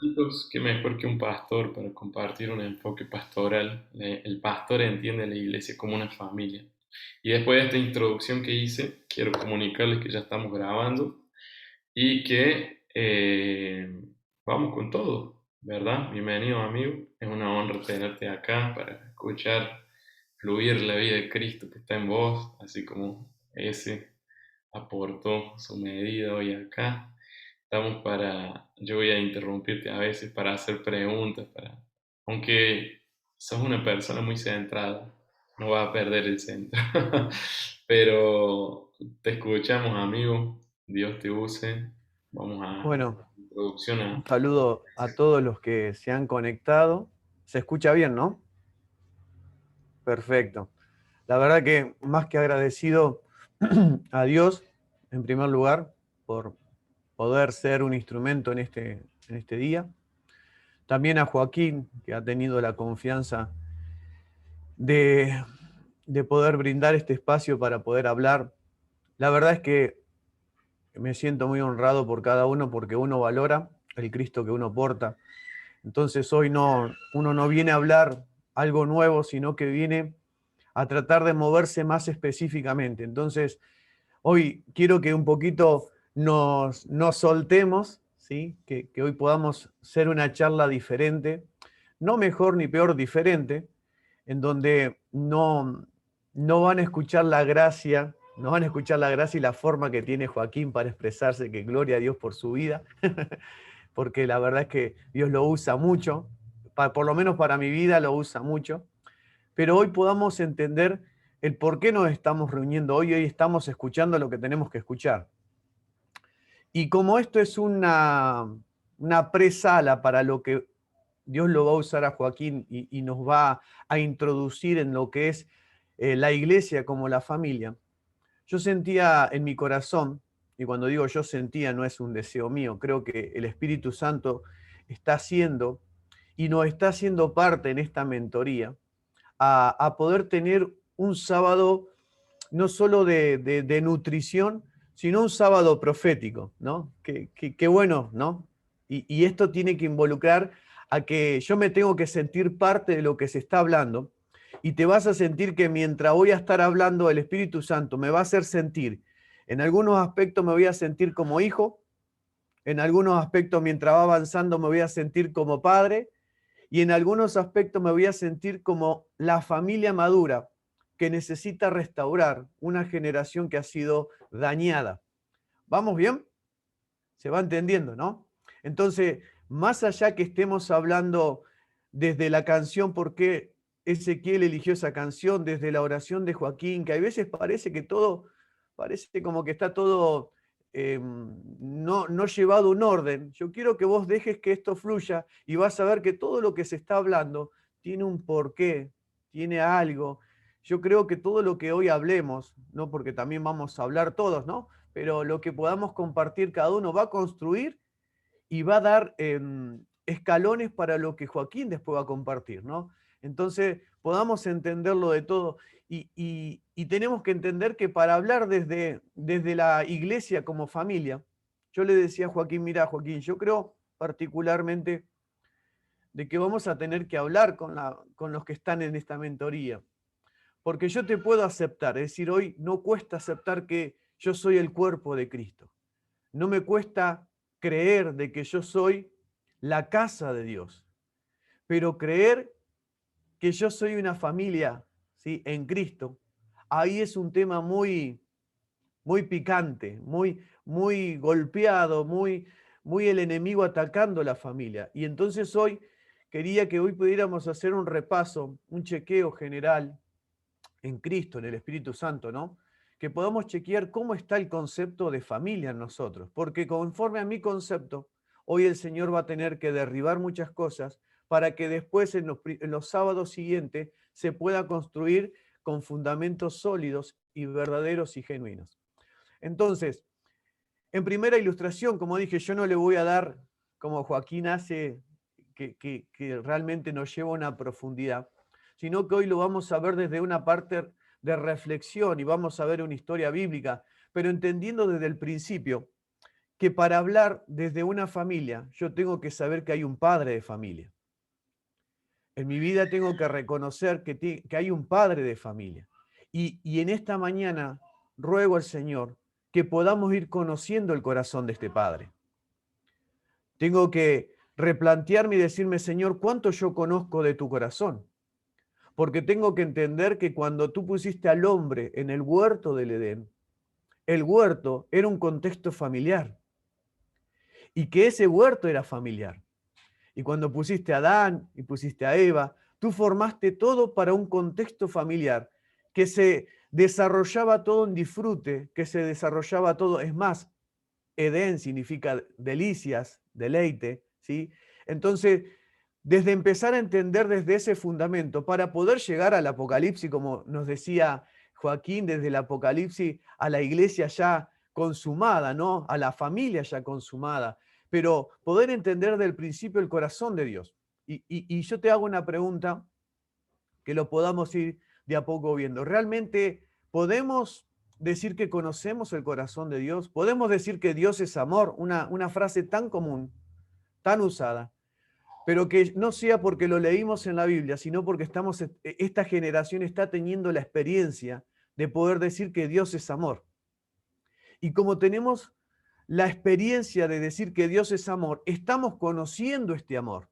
Chicos, qué mejor que un pastor para compartir un enfoque pastoral. El pastor entiende a la iglesia como una familia. Y después de esta introducción que hice, quiero comunicarles que ya estamos grabando y que vamos con todo, ¿verdad? Bienvenido, amigo. Es una honra tenerte acá para escuchar fluir la vida de Cristo que está en vos, así como ese aportó su medida hoy acá. Yo voy a interrumpirte a veces para hacer preguntas, aunque sos una persona muy centrada, no vas a perder el centro. Pero te escuchamos, amigo. Dios te use. Vamos a Bueno, introducción un a... saludo a todos los que se han conectado. ¿Se escucha bien, no? Perfecto. La verdad que más que agradecido a Dios, en primer lugar, por poder ser un instrumento en este día. También a Joaquín, que ha tenido la confianza de, de poder brindar este espacio para poder hablar. La verdad es que me siento muy honrado por cada uno porque uno valora el Cristo que uno porta. Entonces hoy uno no viene a hablar algo nuevo, sino que viene a tratar de moverse más específicamente. Entonces, hoy quiero que un poquito nos soltemos, ¿sí? Que hoy podamos ser una charla diferente, no mejor ni peor, diferente, en donde no van a escuchar la gracia, no van a escuchar la gracia y la forma que tiene Joaquín para expresarse, que gloria a Dios por su vida, porque la verdad es que Dios lo usa mucho, por lo menos para mi vida lo usa mucho, pero hoy podamos entender el por qué nos estamos reuniendo hoy estamos escuchando lo que tenemos que escuchar. Y como esto es una presala para lo que Dios lo va a usar a Joaquín y nos va a introducir en lo que es la iglesia como la familia, yo sentía en mi corazón, y cuando digo yo sentía no es un deseo mío, creo que el Espíritu Santo está haciendo y nos está haciendo parte en esta mentoría a poder tener un sábado no solo de nutrición, sino un sábado profético, ¿no? Qué bueno, ¿no? Y esto tiene que involucrar a que yo me tengo que sentir parte de lo que se está hablando y te vas a sentir que mientras voy a estar hablando el Espíritu Santo me va a hacer sentir, en algunos aspectos me voy a sentir como hijo, en algunos aspectos mientras va avanzando me voy a sentir como padre y en algunos aspectos me voy a sentir como la familia madura que necesita restaurar una generación que ha sido dañada. ¿Vamos bien? Se va entendiendo, ¿no? Entonces, más allá que estemos hablando desde la canción, por qué Ezequiel eligió esa canción, desde la oración de Joaquín, que a veces parece que todo, parece como que está todo no llevado a un orden. Yo quiero que vos dejes que esto fluya y vas a ver que todo lo que se está hablando tiene un porqué, tiene algo. Yo creo que todo lo que hoy hablemos, no porque también vamos a hablar todos, ¿no? Pero lo que podamos compartir cada uno va a construir y va a dar escalones para lo que Joaquín después va a compartir, ¿no? Entonces, podamos entenderlo de todo. Y tenemos que entender que para hablar desde la iglesia como familia, yo le decía a Joaquín, mira, Joaquín, yo creo particularmente de que vamos a tener que hablar con los que están en esta mentoría. Porque yo te puedo aceptar, es decir, hoy no cuesta aceptar que yo soy el cuerpo de Cristo. No me cuesta creer de que yo soy la casa de Dios, pero creer que yo soy una familia, ¿sí?, en Cristo, ahí es un tema muy picante, muy golpeado, muy el enemigo atacando la familia. Y entonces hoy quería que hoy pudiéramos hacer un repaso, un chequeo general en Cristo, en el Espíritu Santo, ¿no? Que podamos chequear cómo está el concepto de familia en nosotros, porque conforme a mi concepto, hoy el Señor va a tener que derribar muchas cosas para que después en los sábados siguientes se pueda construir con fundamentos sólidos y verdaderos y genuinos. Entonces, en primera ilustración, como dije, yo no le voy a dar, como Joaquín hace, que realmente nos lleva a una profundidad, sino que hoy lo vamos a ver desde una parte de reflexión y vamos a ver una historia bíblica, pero entendiendo desde el principio que para hablar desde una familia, yo tengo que saber que hay un padre de familia. En mi vida tengo que reconocer que hay un padre de familia. Y en esta mañana ruego al Señor que podamos ir conociendo el corazón de este padre. Tengo que replantearme y decirme, Señor, ¿cuánto yo conozco de tu corazón? Porque tengo que entender que cuando tú pusiste al hombre en el huerto del Edén, el huerto era un contexto familiar y que ese huerto era familiar. Y cuando pusiste a Adán y pusiste a Eva, tú formaste todo para un contexto familiar que se desarrollaba todo en disfrute, que se desarrollaba todo, es más, Edén significa delicias, deleite, ¿sí? Entonces, desde empezar a entender desde ese fundamento, para poder llegar al Apocalipsis, como nos decía Joaquín, desde el Apocalipsis a la iglesia ya consumada, ¿no? A la familia ya consumada, pero poder entender del principio el corazón de Dios. Y yo te hago una pregunta que lo podamos ir de a poco viendo. ¿Realmente podemos decir que conocemos el corazón de Dios? ¿Podemos decir que Dios es amor? Una frase tan común, tan usada, pero que no sea porque lo leímos en la Biblia, sino porque esta generación está teniendo la experiencia de poder decir que Dios es amor. Y como tenemos la experiencia de decir que Dios es amor, estamos conociendo este amor.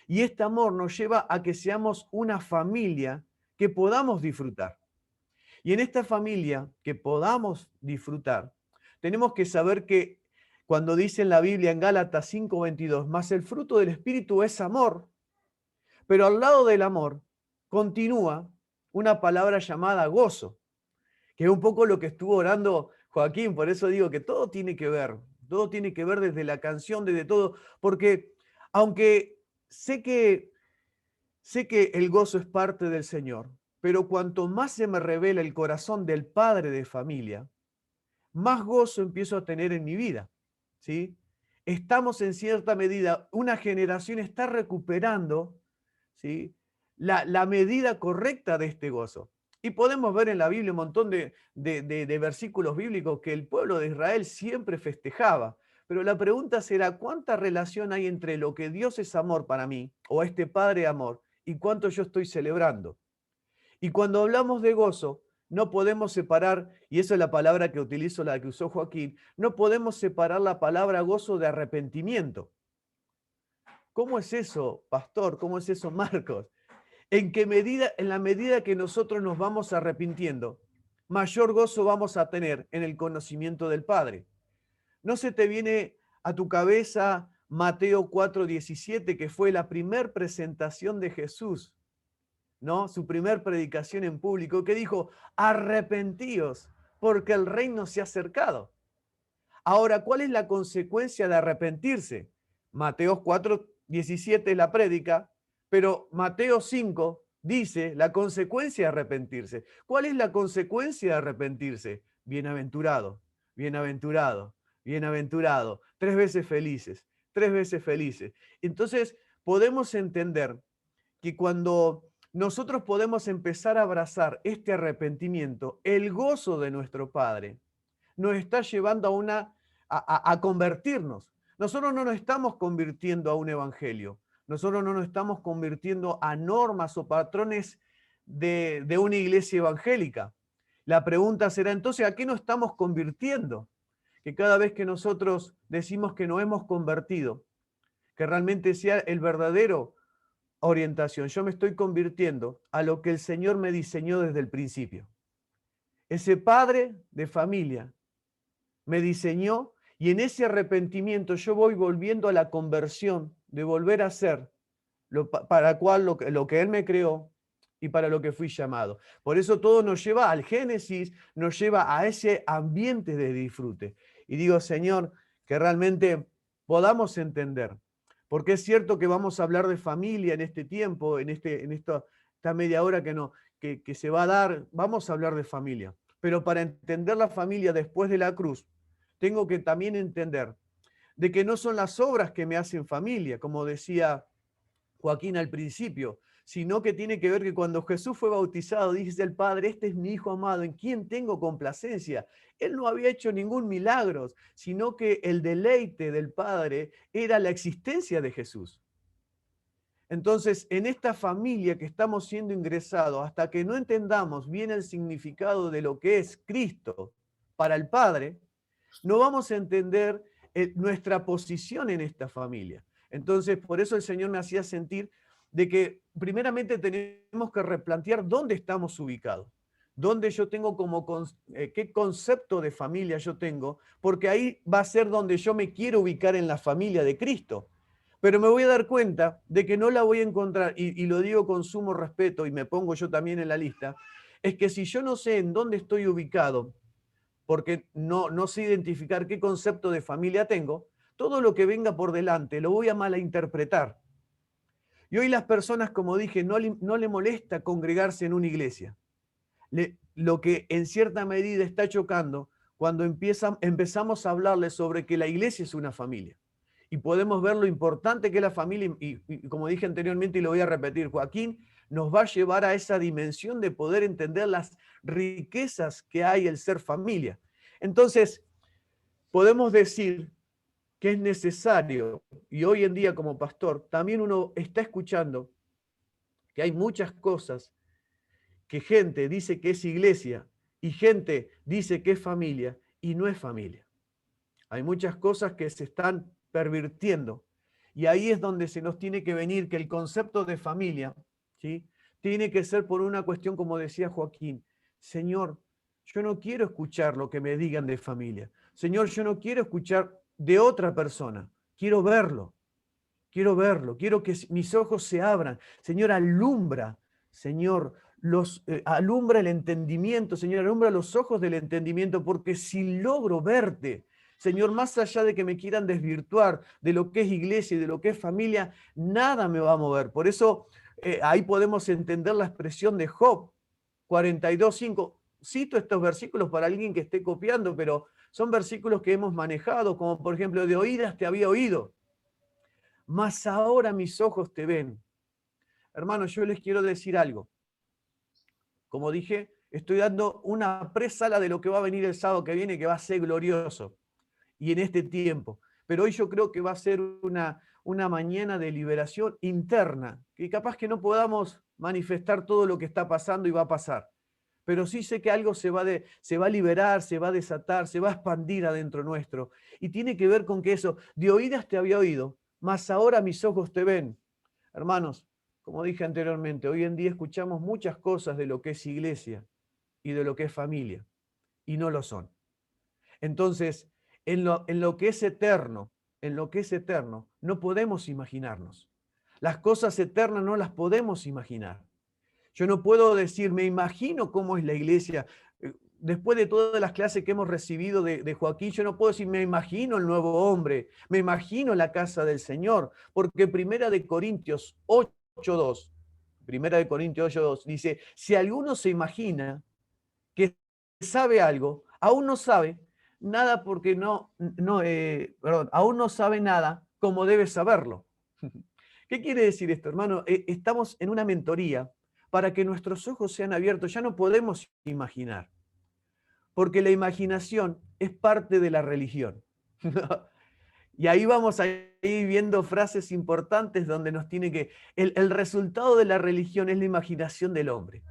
Y este amor nos lleva a que seamos una familia que podamos disfrutar. Y en esta familia que podamos disfrutar, tenemos que saber que cuando dice en la Biblia en Gálatas 5:22, más el fruto del Espíritu es amor, pero al lado del amor continúa una palabra llamada gozo, que es un poco lo que estuvo orando Joaquín, por eso digo que todo tiene que ver desde la canción, desde todo, porque aunque sé que el gozo es parte del Señor, pero cuanto más se me revela el corazón del padre de familia, más gozo empiezo a tener en mi vida, ¿sí? Estamos en cierta medida, una generación está recuperando, ¿sí? La medida correcta de este gozo. Y podemos ver en la Biblia un montón de versículos bíblicos que el pueblo de Israel siempre festejaba. Pero la pregunta será, ¿cuánta relación hay entre lo que Dios es amor para mí, o este Padre amor, y cuánto yo estoy celebrando? Y cuando hablamos de gozo, no podemos separar, y esa es la palabra que utilizo, la que usó Joaquín, no podemos separar la palabra gozo de arrepentimiento. ¿Cómo es eso, pastor? ¿Cómo es eso, Marcos? En la medida que nosotros nos vamos arrepintiendo, mayor gozo vamos a tener en el conocimiento del Padre. ¿No se te viene a tu cabeza Mateo 4:17, que fue la primer presentación de Jesús, ¿no? Su primer predicación en público, que dijo, arrepentíos, porque el reino se ha acercado. Ahora, ¿cuál es la consecuencia de arrepentirse? Mateo 4:17 es la prédica, pero Mateo 5 dice la consecuencia de arrepentirse. ¿Cuál es la consecuencia de arrepentirse? Bienaventurado, bienaventurado, bienaventurado. 3 veces felices, 3 veces felices. Entonces, podemos entender que cuando nosotros podemos empezar a abrazar este arrepentimiento, el gozo de nuestro Padre nos está llevando a convertirnos. Nosotros no nos estamos convirtiendo a un evangelio, nosotros no nos estamos convirtiendo a normas o patrones de una iglesia evangélica. La pregunta será entonces, ¿a qué nos estamos convirtiendo? Que cada vez que nosotros decimos que nos hemos convertido, que realmente sea el verdadero orientación. Yo me estoy convirtiendo a lo que el Señor me diseñó desde el principio. Ese padre de familia me diseñó y en ese arrepentimiento yo voy volviendo a la conversión de volver a ser para cual lo que Él me creó y para lo que fui llamado. Por eso todo nos lleva al Génesis, nos lleva a ese ambiente de disfrute. Y digo, Señor, que realmente podamos entender, porque es cierto que vamos a hablar de familia en este tiempo, esta media hora que se va a dar, vamos a hablar de familia. Pero para entender la familia después de la cruz, tengo que también entender de que no son las obras que me hacen familia, como decía Joaquín al principio, sino que tiene que ver que cuando Jesús fue bautizado, dice el Padre, este es mi Hijo amado, en quien tengo complacencia. Él no había hecho ningún milagro, sino que el deleite del Padre era la existencia de Jesús. Entonces, en esta familia que estamos siendo ingresados, hasta que no entendamos bien el significado de lo que es Cristo para el Padre, no vamos a entender nuestra posición en esta familia. Entonces, por eso el Señor me hacía sentir de que primeramente tenemos que replantear dónde estamos ubicados, dónde yo tengo qué concepto de familia yo tengo, porque ahí va a ser donde yo me quiero ubicar en la familia de Cristo. Pero me voy a dar cuenta de que no la voy a encontrar, y lo digo con sumo respeto, y me pongo yo también en la lista, es que si yo no sé en dónde estoy ubicado, porque no sé identificar qué concepto de familia tengo, todo lo que venga por delante lo voy a malinterpretar. Y hoy las personas, como dije, no le molesta congregarse en una iglesia. Lo que en cierta medida está chocando cuando empezamos a hablarles sobre que la iglesia es una familia. Y podemos ver lo importante que es la familia, y como dije anteriormente y lo voy a repetir, Joaquín nos va a llevar a esa dimensión de poder entender las riquezas que hay el ser familia. Entonces, podemos decir que es necesario, y hoy en día como pastor, también uno está escuchando que hay muchas cosas que gente dice que es iglesia y gente dice que es familia y no es familia. Hay muchas cosas que se están pervirtiendo y ahí es donde se nos tiene que venir que el concepto de familia, ¿sí?, tiene que ser por una cuestión, como decía Joaquín, Señor, yo no quiero escuchar lo que me digan de familia. Señor, yo no quiero escuchar de otra persona, quiero verlo, quiero que mis ojos se abran. Señor, alumbra, Señor, alumbra el entendimiento, Señor, alumbra los ojos del entendimiento, porque si logro verte, Señor, más allá de que me quieran desvirtuar de lo que es iglesia y de lo que es familia, nada me va a mover. Por eso ahí podemos entender la expresión de Job 42:5. Cito estos versículos para alguien que esté copiando, pero son versículos que hemos manejado, como por ejemplo, de oídas te había oído, mas ahora mis ojos te ven. Hermanos, yo les quiero decir algo. Como dije, estoy dando una presala de lo que va a venir el sábado que viene, que va a ser glorioso, y en este tiempo. Pero hoy yo creo que va a ser una mañana de liberación interna, que capaz que no podamos manifestar todo lo que está pasando y va a pasar. Pero sí sé que algo se va a liberar, se va a desatar, se va a expandir adentro nuestro. Y tiene que ver con que eso, de oídas te había oído, mas ahora mis ojos te ven. Hermanos, como dije anteriormente, hoy en día escuchamos muchas cosas de lo que es iglesia y de lo que es familia, y no lo son. Entonces, en lo que es eterno, no podemos imaginarnos. Las cosas eternas no las podemos imaginar. Yo no puedo decir, me imagino cómo es la iglesia. Después de todas las clases que hemos recibido de Joaquín, yo no puedo decir, me imagino el nuevo hombre, me imagino la casa del Señor, porque Primera de Corintios 8:2, Primera de Corintios 8:2 dice, si alguno se imagina que sabe algo, aún no sabe nada porque aún no sabe nada como debe saberlo. ¿Qué quiere decir esto, hermano? Estamos en una mentoría para que nuestros ojos sean abiertos. Ya no podemos imaginar, porque la imaginación es parte de la religión. Y ahí vamos a ir viendo frases importantes donde nos tiene que... El resultado de la religión es la imaginación del hombre.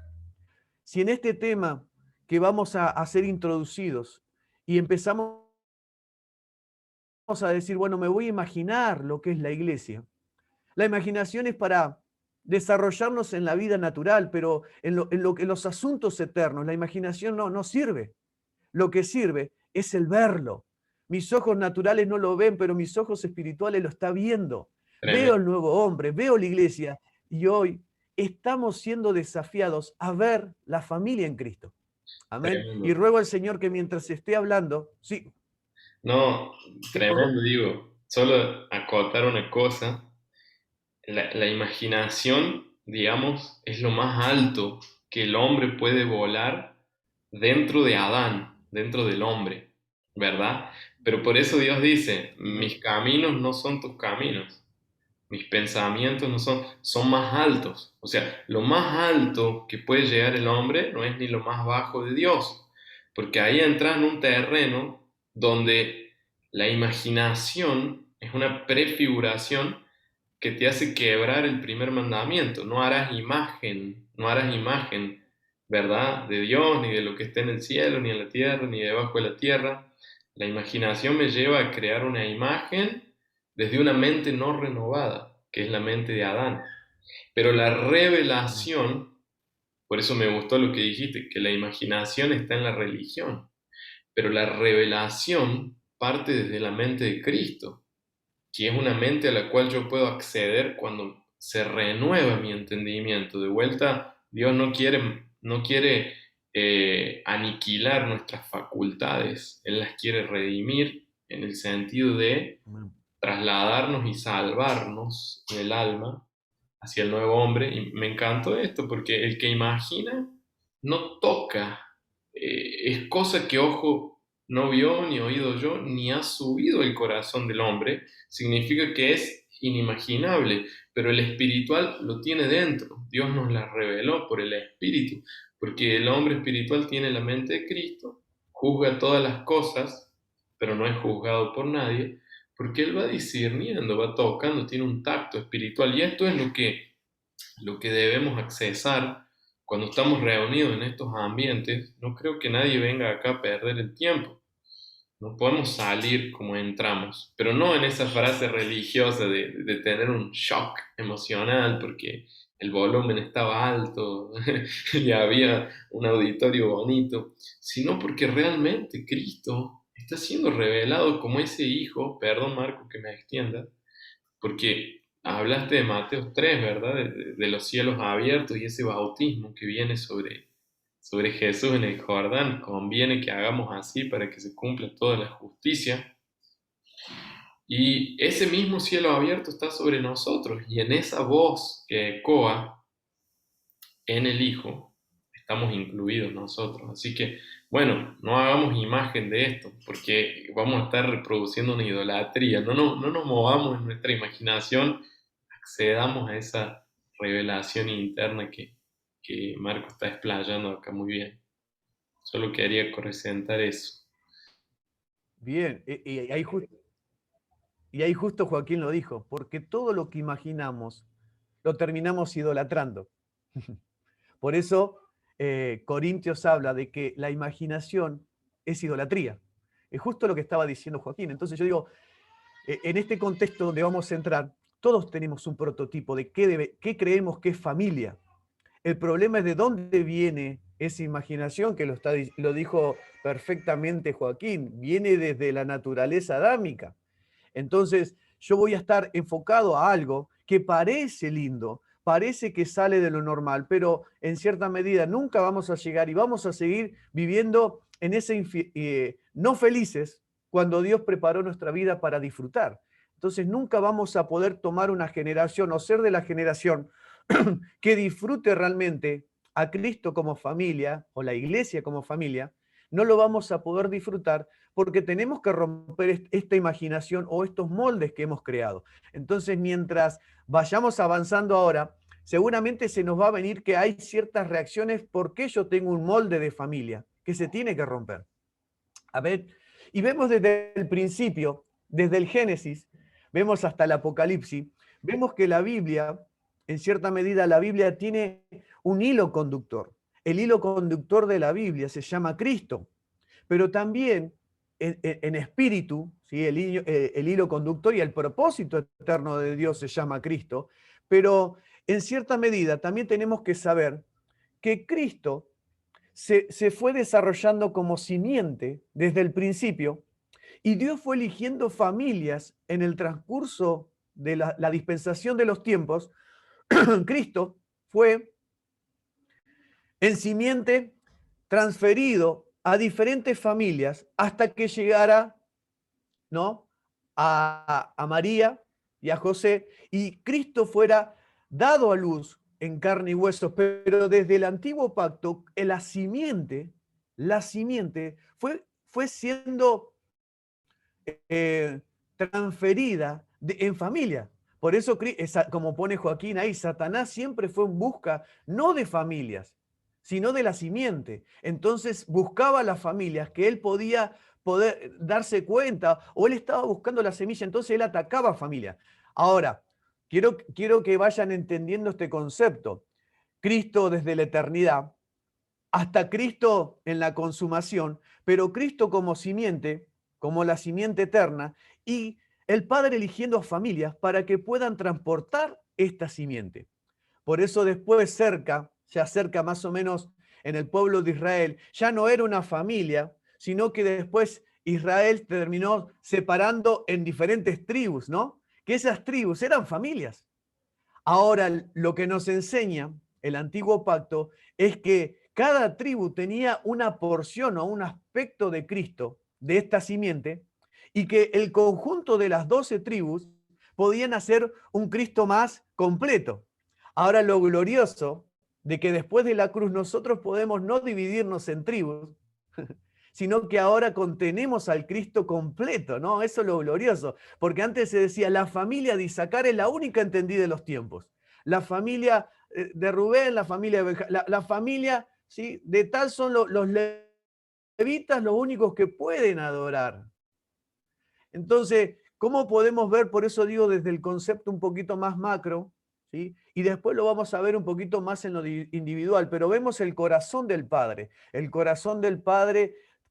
Si en este tema que vamos a ser introducidos y empezamos a decir, bueno, me voy a imaginar lo que es la iglesia. La imaginación es para desarrollarnos en la vida natural, pero en los asuntos eternos, la imaginación no sirve. Lo que sirve es el verlo. Mis ojos naturales no lo ven, pero mis ojos espirituales lo están viendo. Veo Tremendo. el nuevo hombre, veo la iglesia, y hoy estamos siendo desafiados a ver la familia en Cristo. Amén. Y Tremendo. ruego al Señor que mientras esté hablando, sí, No, sí, tremendo, digo. Solo acotar una cosa. La imaginación, digamos, es lo más alto que el hombre puede volar dentro de Adán, dentro del hombre, ¿verdad? Pero por eso Dios dice, mis caminos no son tus caminos, mis pensamientos no son más altos. O sea, lo más alto que puede llegar el hombre no es ni lo más bajo de Dios, porque ahí entras en un terreno donde la imaginación es una prefiguración que te hace quebrar el primer mandamiento. No harás imagen, ¿verdad? De Dios, ni de lo que está en el cielo, ni en la tierra, ni debajo de la tierra. La imaginación me lleva a crear una imagen desde una mente no renovada, que es la mente de Adán. Pero la revelación, por eso me gustó lo que dijiste, que la imaginación está en la religión, pero la revelación parte desde la mente de Cristo, que es una mente a la cual yo puedo acceder cuando se renueva mi entendimiento. De vuelta, Dios no quiere aniquilar nuestras facultades, Él las quiere redimir en el sentido de trasladarnos y salvarnos en el alma hacia el nuevo hombre. Y me encantó esto porque el que imagina no toca, es cosa que ojo no vio, ni oído yo, ni ha subido el corazón del hombre. Significa que es inimaginable, pero el espiritual lo tiene dentro. Dios nos la reveló por el espíritu, porque el hombre espiritual tiene la mente de Cristo, juzga todas las cosas, pero no es juzgado por nadie, porque él va discerniendo, va tocando, tiene un tacto espiritual. Y esto es lo que debemos accesar cuando estamos reunidos en estos ambientes. No creo que nadie venga acá a perder el tiempo. No podemos salir como entramos, pero no en esa frase religiosa de tener un shock emocional porque el volumen estaba alto y había un auditorio bonito, sino porque realmente Cristo está siendo revelado como ese hijo. Perdón, Marco, que me extienda, porque hablaste de Mateo 3, ¿verdad? De los cielos abiertos y ese bautismo que viene sobre Jesús en el Jordán. Conviene que hagamos así para que se cumpla toda la justicia. Y ese mismo cielo abierto está sobre nosotros, y en esa voz que ecoa en el Hijo estamos incluidos nosotros. Así que, bueno, no hagamos imagen de esto, porque vamos a estar reproduciendo una idolatría. No nos movamos en nuestra imaginación, accedamos a esa revelación interna que Marco está explayando acá muy bien. Solo quería acrecentar eso. Bien, y ahí justo Joaquín lo dijo, porque todo lo que imaginamos lo terminamos idolatrando. Por eso Corintios habla de que la imaginación es idolatría. Es justo lo que estaba diciendo Joaquín. Entonces yo digo, en este contexto donde vamos a entrar, todos tenemos un prototipo de qué creemos que es familia. El problema es de dónde viene esa imaginación, que lo dijo perfectamente Joaquín, viene desde la naturaleza adámica. Entonces, yo voy a estar enfocado a algo que parece lindo, parece que sale de lo normal, pero en cierta medida nunca vamos a llegar y vamos a seguir viviendo en ese no felices cuando Dios preparó nuestra vida para disfrutar. Entonces, nunca vamos a poder tomar una generación o ser de la generación que disfrute realmente a Cristo como familia o la iglesia como familia. No lo vamos a poder disfrutar porque tenemos que romper esta imaginación o estos moldes que hemos creado. Entonces, mientras vayamos avanzando ahora, seguramente se nos va a venir que hay ciertas reacciones porque yo tengo un molde de familia que se tiene que romper. A ver, y vemos desde el principio, desde el Génesis, vemos hasta el Apocalipsis, vemos que la Biblia, en cierta medida, la Biblia tiene un hilo conductor. El hilo conductor de la Biblia se llama Cristo, pero también en espíritu, ¿sí? El hilo conductor y el propósito eterno de Dios se llama Cristo, pero en cierta medida también tenemos que saber que Cristo se fue desarrollando como simiente desde el principio y Dios fue eligiendo familias en el transcurso de la dispensación de los tiempos. Cristo fue en simiente transferido a diferentes familias hasta que llegara, ¿no?, a María y a José, y Cristo fuera dado a luz en carne y huesos, pero desde el antiguo pacto, la simiente fue siendo transferida en familia, Por eso, como pone Joaquín ahí, Satanás siempre fue en busca no de familias, sino de la simiente. Entonces buscaba las familias que él podía poder darse cuenta, o él estaba buscando la semilla, entonces él atacaba familias. Ahora, quiero que vayan entendiendo este concepto. Cristo desde la eternidad, hasta Cristo en la consumación, pero Cristo como simiente, como la simiente eterna, y el Padre eligiendo a familias para que puedan transportar esta simiente. Por eso después ya cerca más o menos en el pueblo de Israel, ya no era una familia, sino que después Israel terminó separando en diferentes tribus, ¿no? Que esas tribus eran familias. Ahora, lo que nos enseña el antiguo pacto es que cada tribu tenía una porción o un aspecto de Cristo, de esta simiente, y que el conjunto de las 12 tribus podían hacer un Cristo más completo. Ahora, lo glorioso de que después de la cruz nosotros podemos no dividirnos en tribus, sino que ahora contenemos al Cristo completo, ¿no? Eso es lo glorioso, porque antes se decía, la familia de Isaacar es la única entendida de los tiempos. La familia de Rubén, la familia de Benjamín, la familia, ¿sí? De tal son los levitas los únicos que pueden adorar. Entonces, ¿cómo podemos ver? Por eso digo desde el concepto un poquito más macro, ¿sí? Y después lo vamos a ver un poquito más en lo individual, pero vemos el corazón del Padre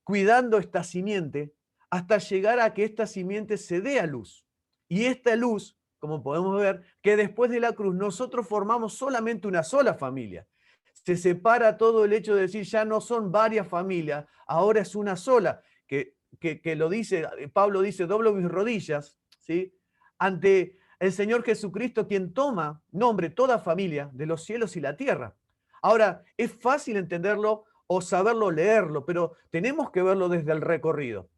cuidando esta simiente hasta llegar a que esta simiente se dé a luz. Y esta luz, como podemos ver, que después de la cruz nosotros formamos solamente una sola familia. Se separa todo el hecho de decir ya no son varias familias, ahora es una sola, que lo dice, Pablo dice, doblo mis rodillas, ¿sí? Ante el Señor Jesucristo, quien toma nombre toda familia de los cielos y la tierra. Ahora, es fácil entenderlo o saberlo leerlo, pero tenemos que verlo desde el recorrido.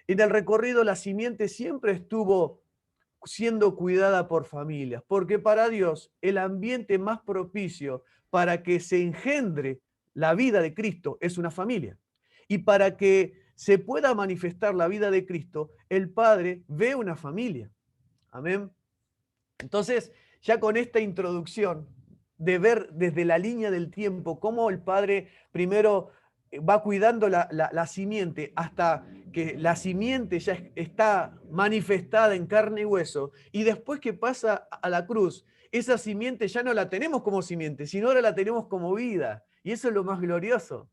En el recorrido la simiente siempre estuvo siendo cuidada por familias, porque para Dios el ambiente más propicio para que se engendre la vida de Cristo es una familia. Y para que se pueda manifestar la vida de Cristo, el Padre ve una familia. Amén. Entonces, ya con esta introducción de ver desde la línea del tiempo cómo el Padre primero va cuidando la simiente hasta que la simiente ya está manifestada en carne y hueso, y después que pasa a la cruz, esa simiente ya no la tenemos como simiente, sino ahora la tenemos como vida. Y eso es lo más glorioso.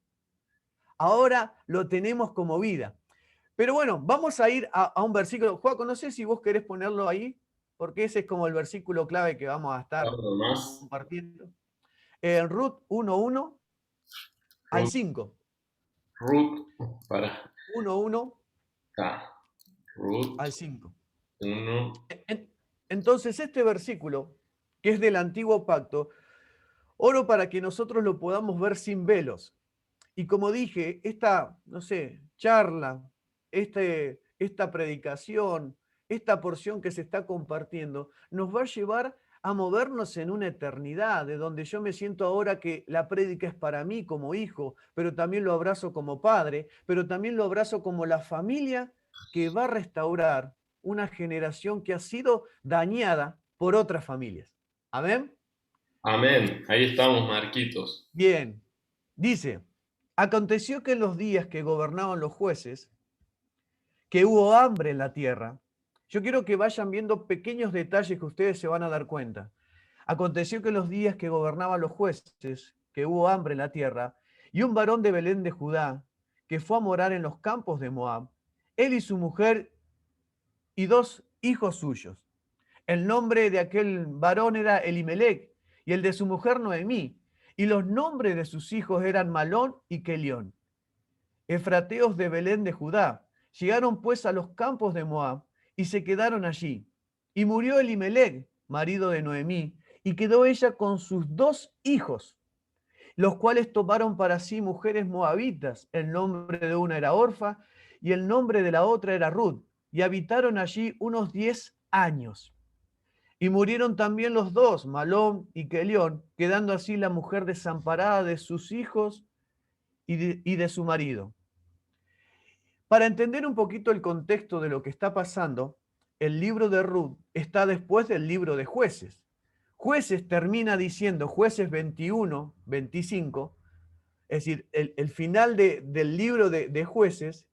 Ahora lo tenemos como vida. Pero bueno, vamos a ir a un versículo. Joaco, no sé si vos querés ponerlo ahí, porque ese es como el versículo clave que vamos a estar Otro más. compartiendo. En Ruth 1:1 al Ruth, 5. Ruth, para 1:1 acá. Ruth al 5. 1. Entonces, este versículo, que es del antiguo pacto, oro para que nosotros lo podamos ver sin velos. Y como dije, esta, no sé, charla, esta predicación, esta porción que se está compartiendo, nos va a llevar a movernos en una eternidad, de donde yo me siento ahora que la prédica es para mí como hijo, pero también lo abrazo como padre, pero también lo abrazo como la familia que va a restaurar una generación que ha sido dañada por otras familias. ¿Amén? Amén. Ahí estamos, Marquitos. Bien. Dice, aconteció que en los días que gobernaban los jueces, que hubo hambre en la tierra. Yo quiero que vayan viendo pequeños detalles que ustedes se van a dar cuenta. Aconteció que en los días que gobernaban los jueces, que hubo hambre en la tierra, y un varón de Belén de Judá, que fue a morar en los campos de Moab, él y su mujer y 2 hijos suyos. El nombre de aquel varón era Elimelec, y el de su mujer Noemí, y los nombres de sus hijos eran Malón y Kelión, efrateos de Belén de Judá. Llegaron pues a los campos de Moab y se quedaron allí. Y murió Elimelec, marido de Noemí, y quedó ella con sus 2 hijos, los cuales tomaron para sí mujeres moabitas. El nombre de una era Orfa y el nombre de la otra era Ruth, y habitaron allí unos 10 años. Y murieron también los dos, Malón y Kelión, quedando así la mujer desamparada de sus hijos y de su marido. Para entender un poquito el contexto de lo que está pasando, el libro de Ruth está después del libro de Jueces. Jueces termina diciendo, Jueces 21, 25, es decir, el final del libro de Jueces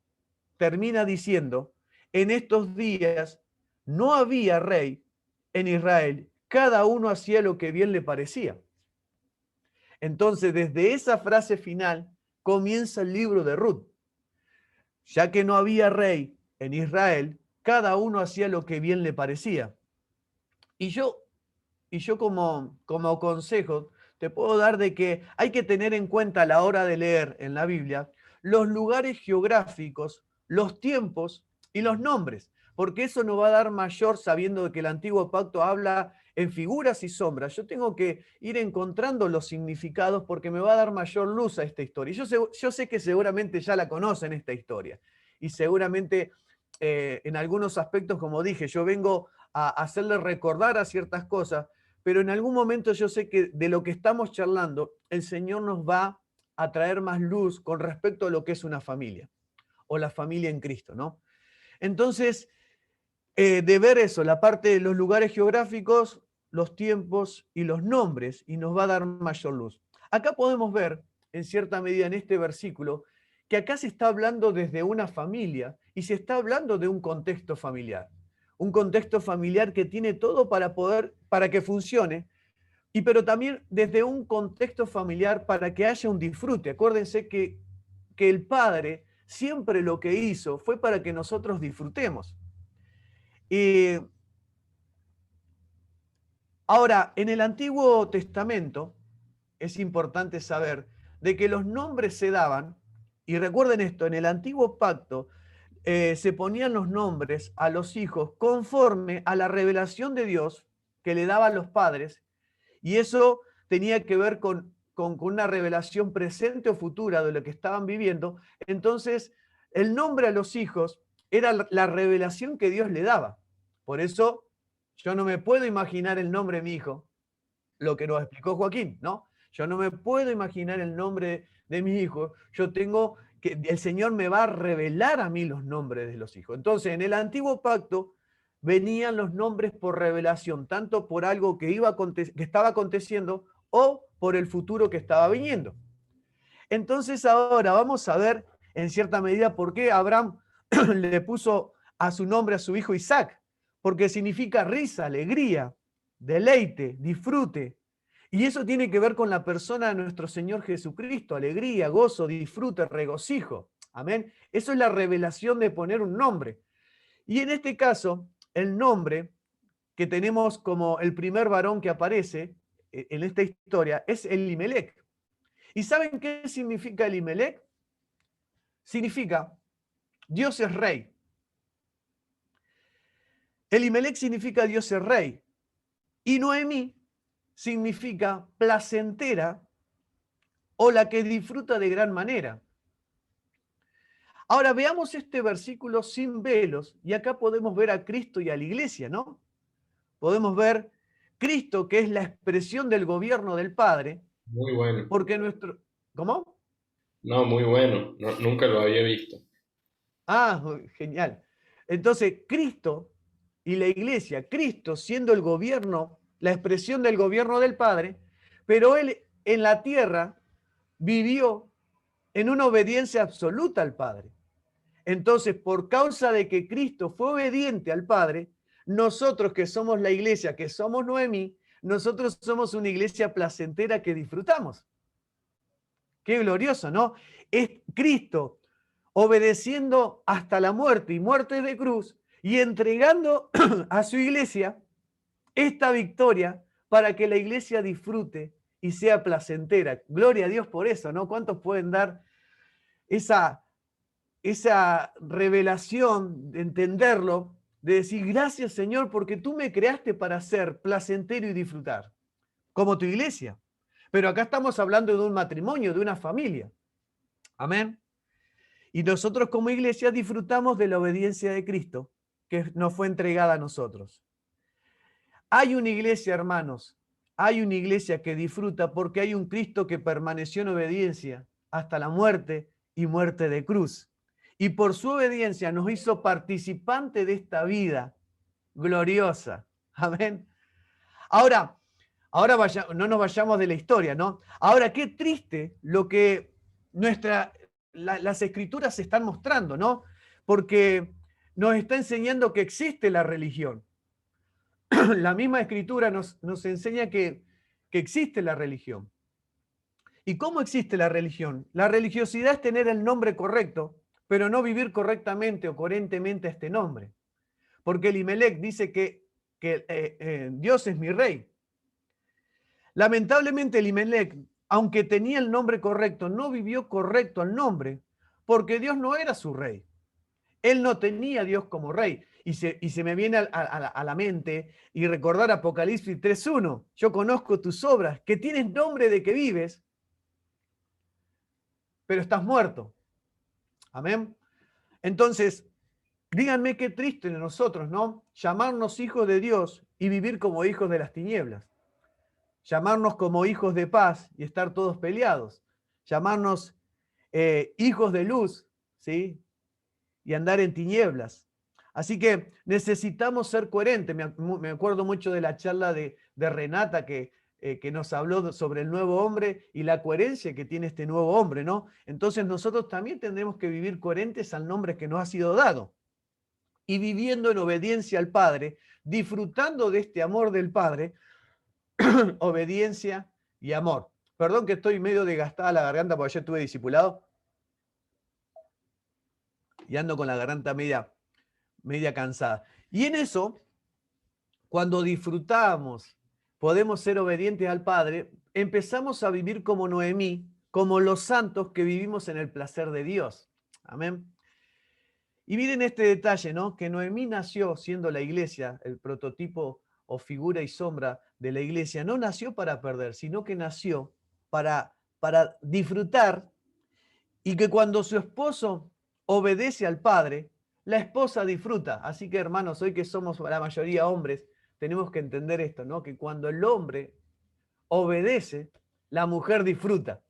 termina diciendo, en estos días no había rey en Israel, cada uno hacía lo que bien le parecía. Entonces, desde esa frase final comienza el libro de Ruth. Ya que no había rey en Israel, cada uno hacía lo que bien le parecía. Y yo, como consejo te puedo dar de que hay que tener en cuenta a la hora de leer en la Biblia los lugares geográficos, los tiempos y los nombres, porque eso nos va a dar mayor sabiendo que el antiguo pacto habla en figuras y sombras. Yo tengo que ir encontrando los significados porque me va a dar mayor luz a esta historia. Yo sé que seguramente ya la conocen esta historia y seguramente en algunos aspectos, como dije, yo vengo a hacerle recordar a ciertas cosas, pero en algún momento yo sé que de lo que estamos charlando, el Señor nos va a traer más luz con respecto a lo que es una familia o la familia en Cristo, ¿no? Entonces, de ver eso, la parte de los lugares geográficos, los tiempos y los nombres, y nos va a dar mayor luz. Acá podemos ver, en cierta medida, en este versículo, que acá se está hablando desde una familia y se está hablando de un contexto familiar. Un contexto familiar que tiene todo para que funcione, pero también desde un contexto familiar para que haya un disfrute. Acuérdense que el Padre siempre lo que hizo fue para que nosotros disfrutemos. Y ahora, en el Antiguo Testamento es importante saber de que los nombres se daban, y recuerden esto, en el Antiguo Pacto se ponían los nombres a los hijos conforme a la revelación de Dios que le daban los padres, y eso tenía que ver con una revelación presente o futura de lo que estaban viviendo. Entonces, el nombre a los hijos era la revelación que Dios le daba. Por eso, yo no me puedo imaginar el nombre de mi hijo, lo que nos explicó Joaquín, ¿no? Yo no me puedo imaginar el nombre de mis hijos. Yo tengo que, el Señor me va a revelar a mí los nombres de los hijos. Entonces, en el antiguo pacto venían los nombres por revelación, tanto por algo que estaba aconteciendo o por el futuro que estaba viniendo. Entonces, ahora vamos a ver en cierta medida por qué Abraham le puso a su nombre a su hijo Isaac, porque significa risa, alegría, deleite, disfrute. Y eso tiene que ver con la persona de nuestro Señor Jesucristo, alegría, gozo, disfrute, regocijo. Amén. Eso es la revelación de poner un nombre. Y en este caso, el nombre que tenemos como el primer varón que aparece en esta historia es Elimelec. ¿Y saben qué significa Elimelec? Significa Dios es rey. Elimelec significa Dios es rey. Y Noemí significa placentera o la que disfruta de gran manera. Ahora veamos este versículo sin velos y acá podemos ver a Cristo y a la iglesia, ¿no? Podemos ver Cristo, que es la expresión del gobierno del Padre, Muy bueno. porque nuestro... ¿Cómo? No, muy bueno. Nunca lo había visto. Ah, genial. Entonces, Cristo y la iglesia, Cristo siendo el gobierno, la expresión del gobierno del Padre, pero Él en la tierra vivió en una obediencia absoluta al Padre. Entonces, por causa de que Cristo fue obediente al Padre, nosotros que somos la iglesia, que somos Noemí, nosotros somos una iglesia placentera que disfrutamos. Qué glorioso, ¿no? Es Cristo obedeciendo hasta la muerte y muerte de cruz y entregando a su iglesia esta victoria para que la iglesia disfrute y sea placentera. Gloria a Dios por eso, ¿no? ¿Cuántos pueden dar esa revelación de entenderlo, de decir gracias Señor porque tú me creaste para ser placentero y disfrutar, como tu iglesia? Pero acá estamos hablando de un matrimonio, de una familia. Amén. Y nosotros como iglesia disfrutamos de la obediencia de Cristo que nos fue entregada a nosotros. Hay una iglesia, hermanos, hay una iglesia que disfruta porque hay un Cristo que permaneció en obediencia hasta la muerte y muerte de cruz. Y por su obediencia nos hizo participante de esta vida gloriosa. Amén. Ahora, no nos vayamos de la historia, ¿no? Ahora, qué triste lo que las escrituras están mostrando, ¿no? Porque nos está enseñando que existe la religión. La misma escritura nos enseña que existe la religión. ¿Y cómo existe la religión? La religiosidad es tener el nombre correcto, pero no vivir correctamente o coherentemente este nombre. Porque Elimelec dice que Dios es mi rey. Lamentablemente Elimelec, aunque tenía el nombre correcto, no vivió correcto al nombre, porque Dios no era su rey. Él no tenía a Dios como rey. Y se me viene a la mente y recordar Apocalipsis 3.1. Yo conozco tus obras, que tienes nombre de que vives, pero estás muerto. Amén. Entonces, díganme qué triste de nosotros, ¿no? Llamarnos hijos de Dios y vivir como hijos de las tinieblas. Llamarnos como hijos de paz y estar todos peleados. Llamarnos hijos de luz, ¿sí? Y andar en tinieblas. Así que necesitamos ser coherentes. Me acuerdo mucho de la charla de Renata que nos habló sobre el nuevo hombre y la coherencia que tiene este nuevo hombre, ¿no? Entonces nosotros también tendremos que vivir coherentes al nombre que nos ha sido dado y viviendo en obediencia al Padre, disfrutando de este amor del Padre, obediencia y amor. Perdón que estoy medio desgastada la garganta porque ayer tuve discipulado y ando con la garganta media cansada. Y en eso, cuando disfrutamos, podemos ser obedientes al Padre, empezamos a vivir como Noemí, como los santos que vivimos en el placer de Dios. Amén. Y miren este detalle, ¿no? Que Noemí nació siendo la iglesia, el prototipo o figura y sombra de la iglesia. No nació para perder, sino que nació para disfrutar, y que cuando su esposo obedece al Padre, la esposa disfruta. Así que, hermanos, hoy que somos la mayoría hombres, tenemos que entender esto, ¿no? Que cuando el hombre obedece, la mujer disfruta.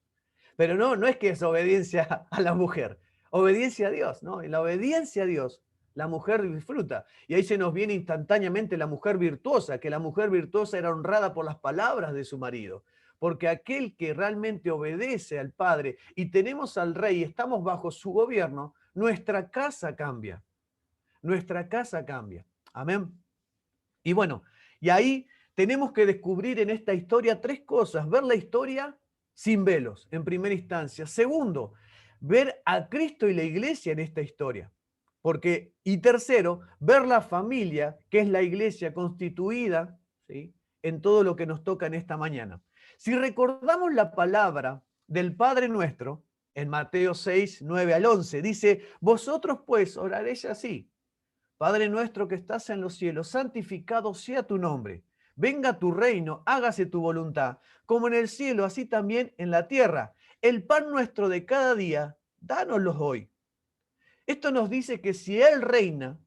Pero no es que es obediencia a la mujer, obediencia a Dios, ¿no? En la obediencia a Dios, la mujer disfruta. Y ahí se nos viene instantáneamente la mujer virtuosa, que la mujer virtuosa era honrada por las palabras de su marido. Porque aquel que realmente obedece al Padre y tenemos al Rey y estamos bajo su gobierno, nuestra casa cambia. Nuestra casa cambia. Amén. Y bueno, y ahí tenemos que descubrir en esta historia tres cosas. Ver la historia sin velos, en primera instancia. Segundo, ver a Cristo y la iglesia en esta historia. Y tercero, ver la familia, que es la iglesia constituida, ¿sí?, en todo lo que nos toca en esta mañana. Si recordamos la palabra del Padre Nuestro, en Mateo 6, 9 al 11, dice, vosotros pues oraréis así: Padre nuestro que estás en los cielos, santificado sea tu nombre. Venga tu reino, hágase tu voluntad, como en el cielo, así también en la tierra. El pan nuestro de cada día, dánoslo hoy. Esto nos dice que si Él reina,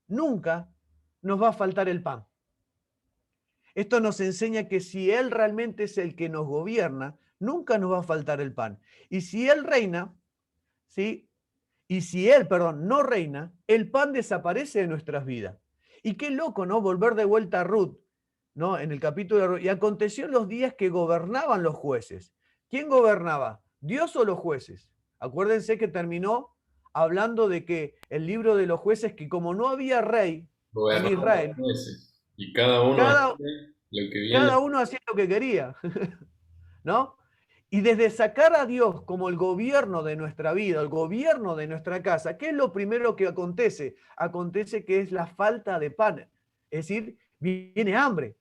nunca nos va a faltar el pan. Esto nos enseña que si Él realmente es el que nos gobierna, nunca nos va a faltar el pan. Y si Él reina, ¿sí?, y si Él, perdón, no reina, el pan desaparece de nuestras vidas. Y qué loco, ¿no? Volver de vuelta a Ruth, ¿no? En el capítulo de Ruth. Y aconteció en los días que gobernaban los jueces. ¿Quién gobernaba? ¿Dios o los jueces? Acuérdense que terminó hablando de que el libro de los jueces, que como no había rey en Gobernaban los Israel, jueces y cada uno hacía cada, lo que bien cada le... uno hacía lo que quería, ¿no? Y desde sacar a Dios como el gobierno de nuestra vida, el gobierno de nuestra casa, ¿qué es lo primero que acontece? Acontece que es la falta de pan, es decir, viene hambre.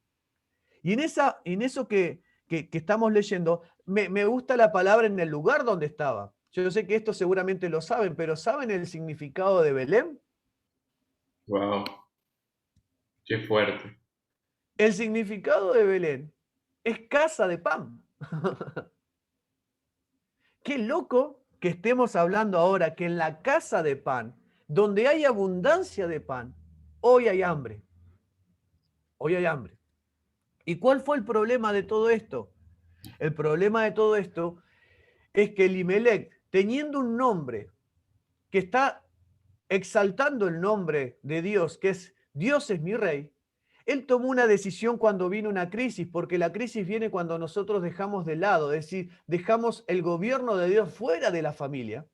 Y en eso que estamos leyendo, me gusta la palabra en el lugar donde estaba. Yo sé que esto seguramente lo saben, pero ¿saben el significado de Belén? Wow, qué fuerte. El significado de Belén es casa de pan. Qué loco que estemos hablando ahora que en la casa de pan, donde hay abundancia de pan, hoy hay hambre. Hoy hay hambre. ¿Y cuál fue el problema de todo esto? El problema de todo esto es que Elimelec, teniendo un nombre que está exaltando el nombre de Dios, que es Dios es mi rey, Él tomó una decisión cuando vino una crisis, porque la crisis viene cuando nosotros dejamos de lado, es decir, dejamos el gobierno de Dios fuera de la familia.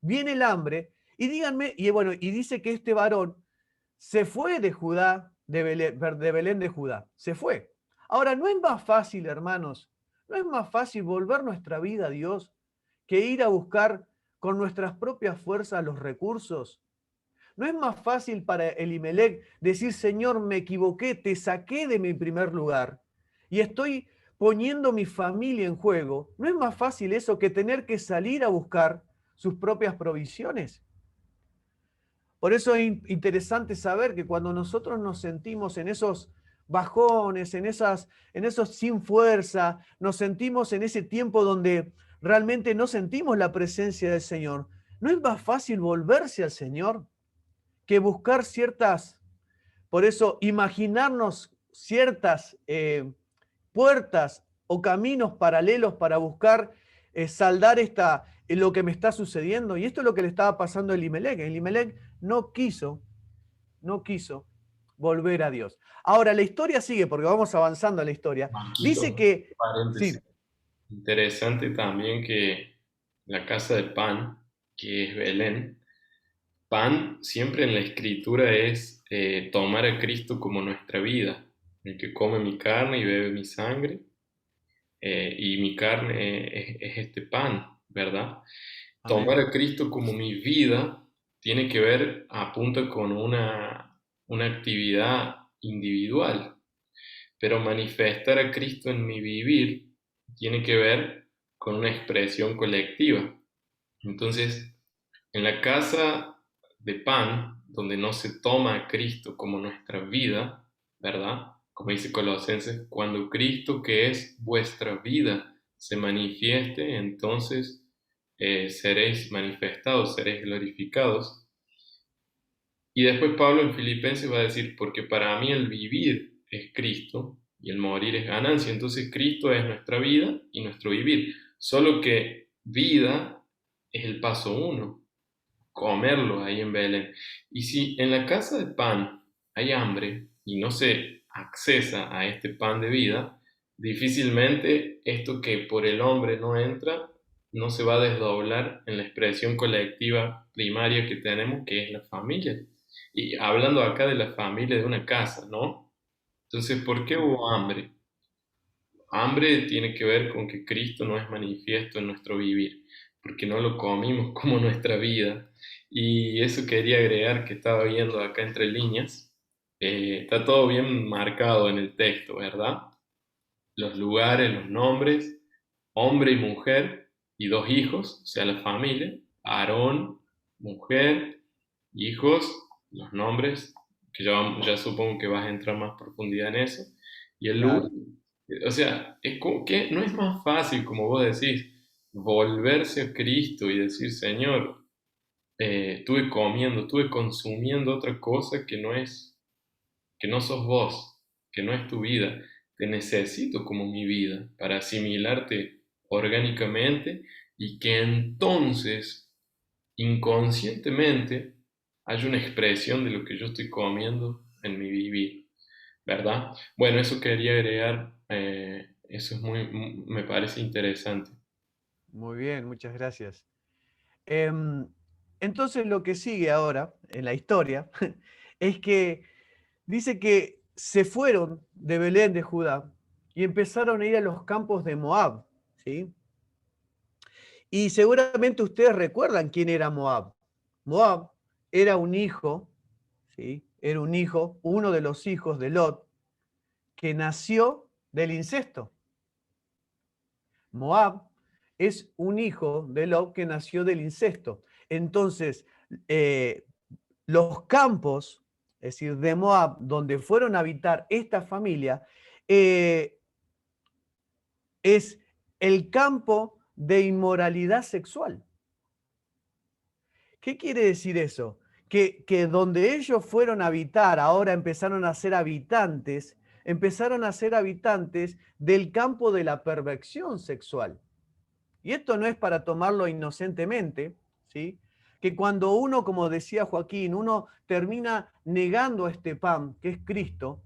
Viene el hambre, y díganme, y bueno, y dice que este varón se fue de Judá, de Belén de Judá, se fue. Ahora, ¿no es más fácil, hermanos, no es más fácil volver nuestra vida a Dios que ir a buscar con nuestras propias fuerzas los recursos? ¿No es más fácil para Elimelec decir, Señor, me equivoqué, te saqué de mi primer lugar y estoy poniendo mi familia en juego? ¿No es más fácil eso que tener que salir a buscar sus propias provisiones? Por eso es interesante saber que cuando nosotros nos sentimos en esos bajones, en esos sin fuerza, nos sentimos en ese tiempo donde realmente no sentimos la presencia del Señor, ¿no es más fácil volverse al Señor que buscar ciertas, por eso imaginarnos ciertas puertas o caminos paralelos para buscar saldar lo que me está sucediendo? Y esto es lo que le estaba pasando a Elimelec. Elimelec no quiso volver a Dios. Ahora, la historia sigue, porque vamos avanzando a la historia. Dice Marquito, que, paréntesis. sí, Interesante también que la casa de pan, que es Belén, pan siempre en la escritura es tomar a Cristo como nuestra vida. El que come mi carne y bebe mi sangre, y mi carne es este pan, ¿verdad? Tomar amén. a Cristo como mi vida tiene que ver, apunta con una actividad individual, pero manifestar a Cristo en mi vivir tiene que ver con una expresión colectiva. Entonces, en la casa de pan, donde no se toma a Cristo como nuestra vida, ¿verdad? Como dice Colosenses, cuando Cristo, que es vuestra vida, se manifieste, entonces seréis manifestados, seréis glorificados. Y después Pablo en Filipenses va a decir, porque para mí el vivir es Cristo y el morir es ganancia. Entonces Cristo es nuestra vida y nuestro vivir. Solo que vida es el paso uno, comerlo ahí en Belén. Y si en la casa de pan hay hambre y no se accesa a este pan de vida, difícilmente esto que por el hombre no entra, no se va a desdoblar en la expresión colectiva primaria que tenemos, que es la familia. Y hablando acá de la familia de una casa, ¿no? Entonces, ¿por qué hubo hambre? Hambre tiene que ver con que Cristo no es manifiesto en nuestro vivir, porque no lo comimos como nuestra vida. Y eso quería agregar que estaba viendo acá entre líneas. Está todo bien marcado en el texto, ¿verdad? Los lugares, los nombres, hombre y mujer, y dos hijos, o sea, la familia, Aarón, mujer, hijos, los nombres, que ya supongo que vas a entrar más profundidad en eso, y el lugar. Claro. O sea, es como que no es más fácil, como vos decís, volverse a Cristo y decir, Señor, estuve comiendo, estuve consumiendo otra cosa que no sos vos, que no es tu vida. Te necesito como mi vida para asimilarte orgánicamente y que entonces, inconscientemente, haya una expresión de lo que yo estoy comiendo en mi vivir, ¿verdad? Bueno, eso quería agregar, eso es me parece interesante. Muy bien, muchas gracias. Em, entonces lo que sigue ahora en la historia es que dice que se fueron de Belén de Judá y empezaron a ir a los campos de Moab, ¿sí? Y seguramente ustedes recuerdan quién era Moab. Moab era un hijo, ¿sí? Era un hijo, uno de los hijos de Lot, que nació del incesto. Moab es un hijo de Lot que nació del incesto. Entonces, eh, los campos, es decir, de Moab, donde fueron a habitar esta familia, eh, es el campo de inmoralidad sexual. ¿Qué quiere decir eso? Que donde ellos fueron a habitar, ahora empezaron a ser habitantes del campo de la perversión sexual. Y esto no es para tomarlo inocentemente, ¿sí? que cuando uno, como decía Joaquín, uno termina negando a este pan, que es Cristo,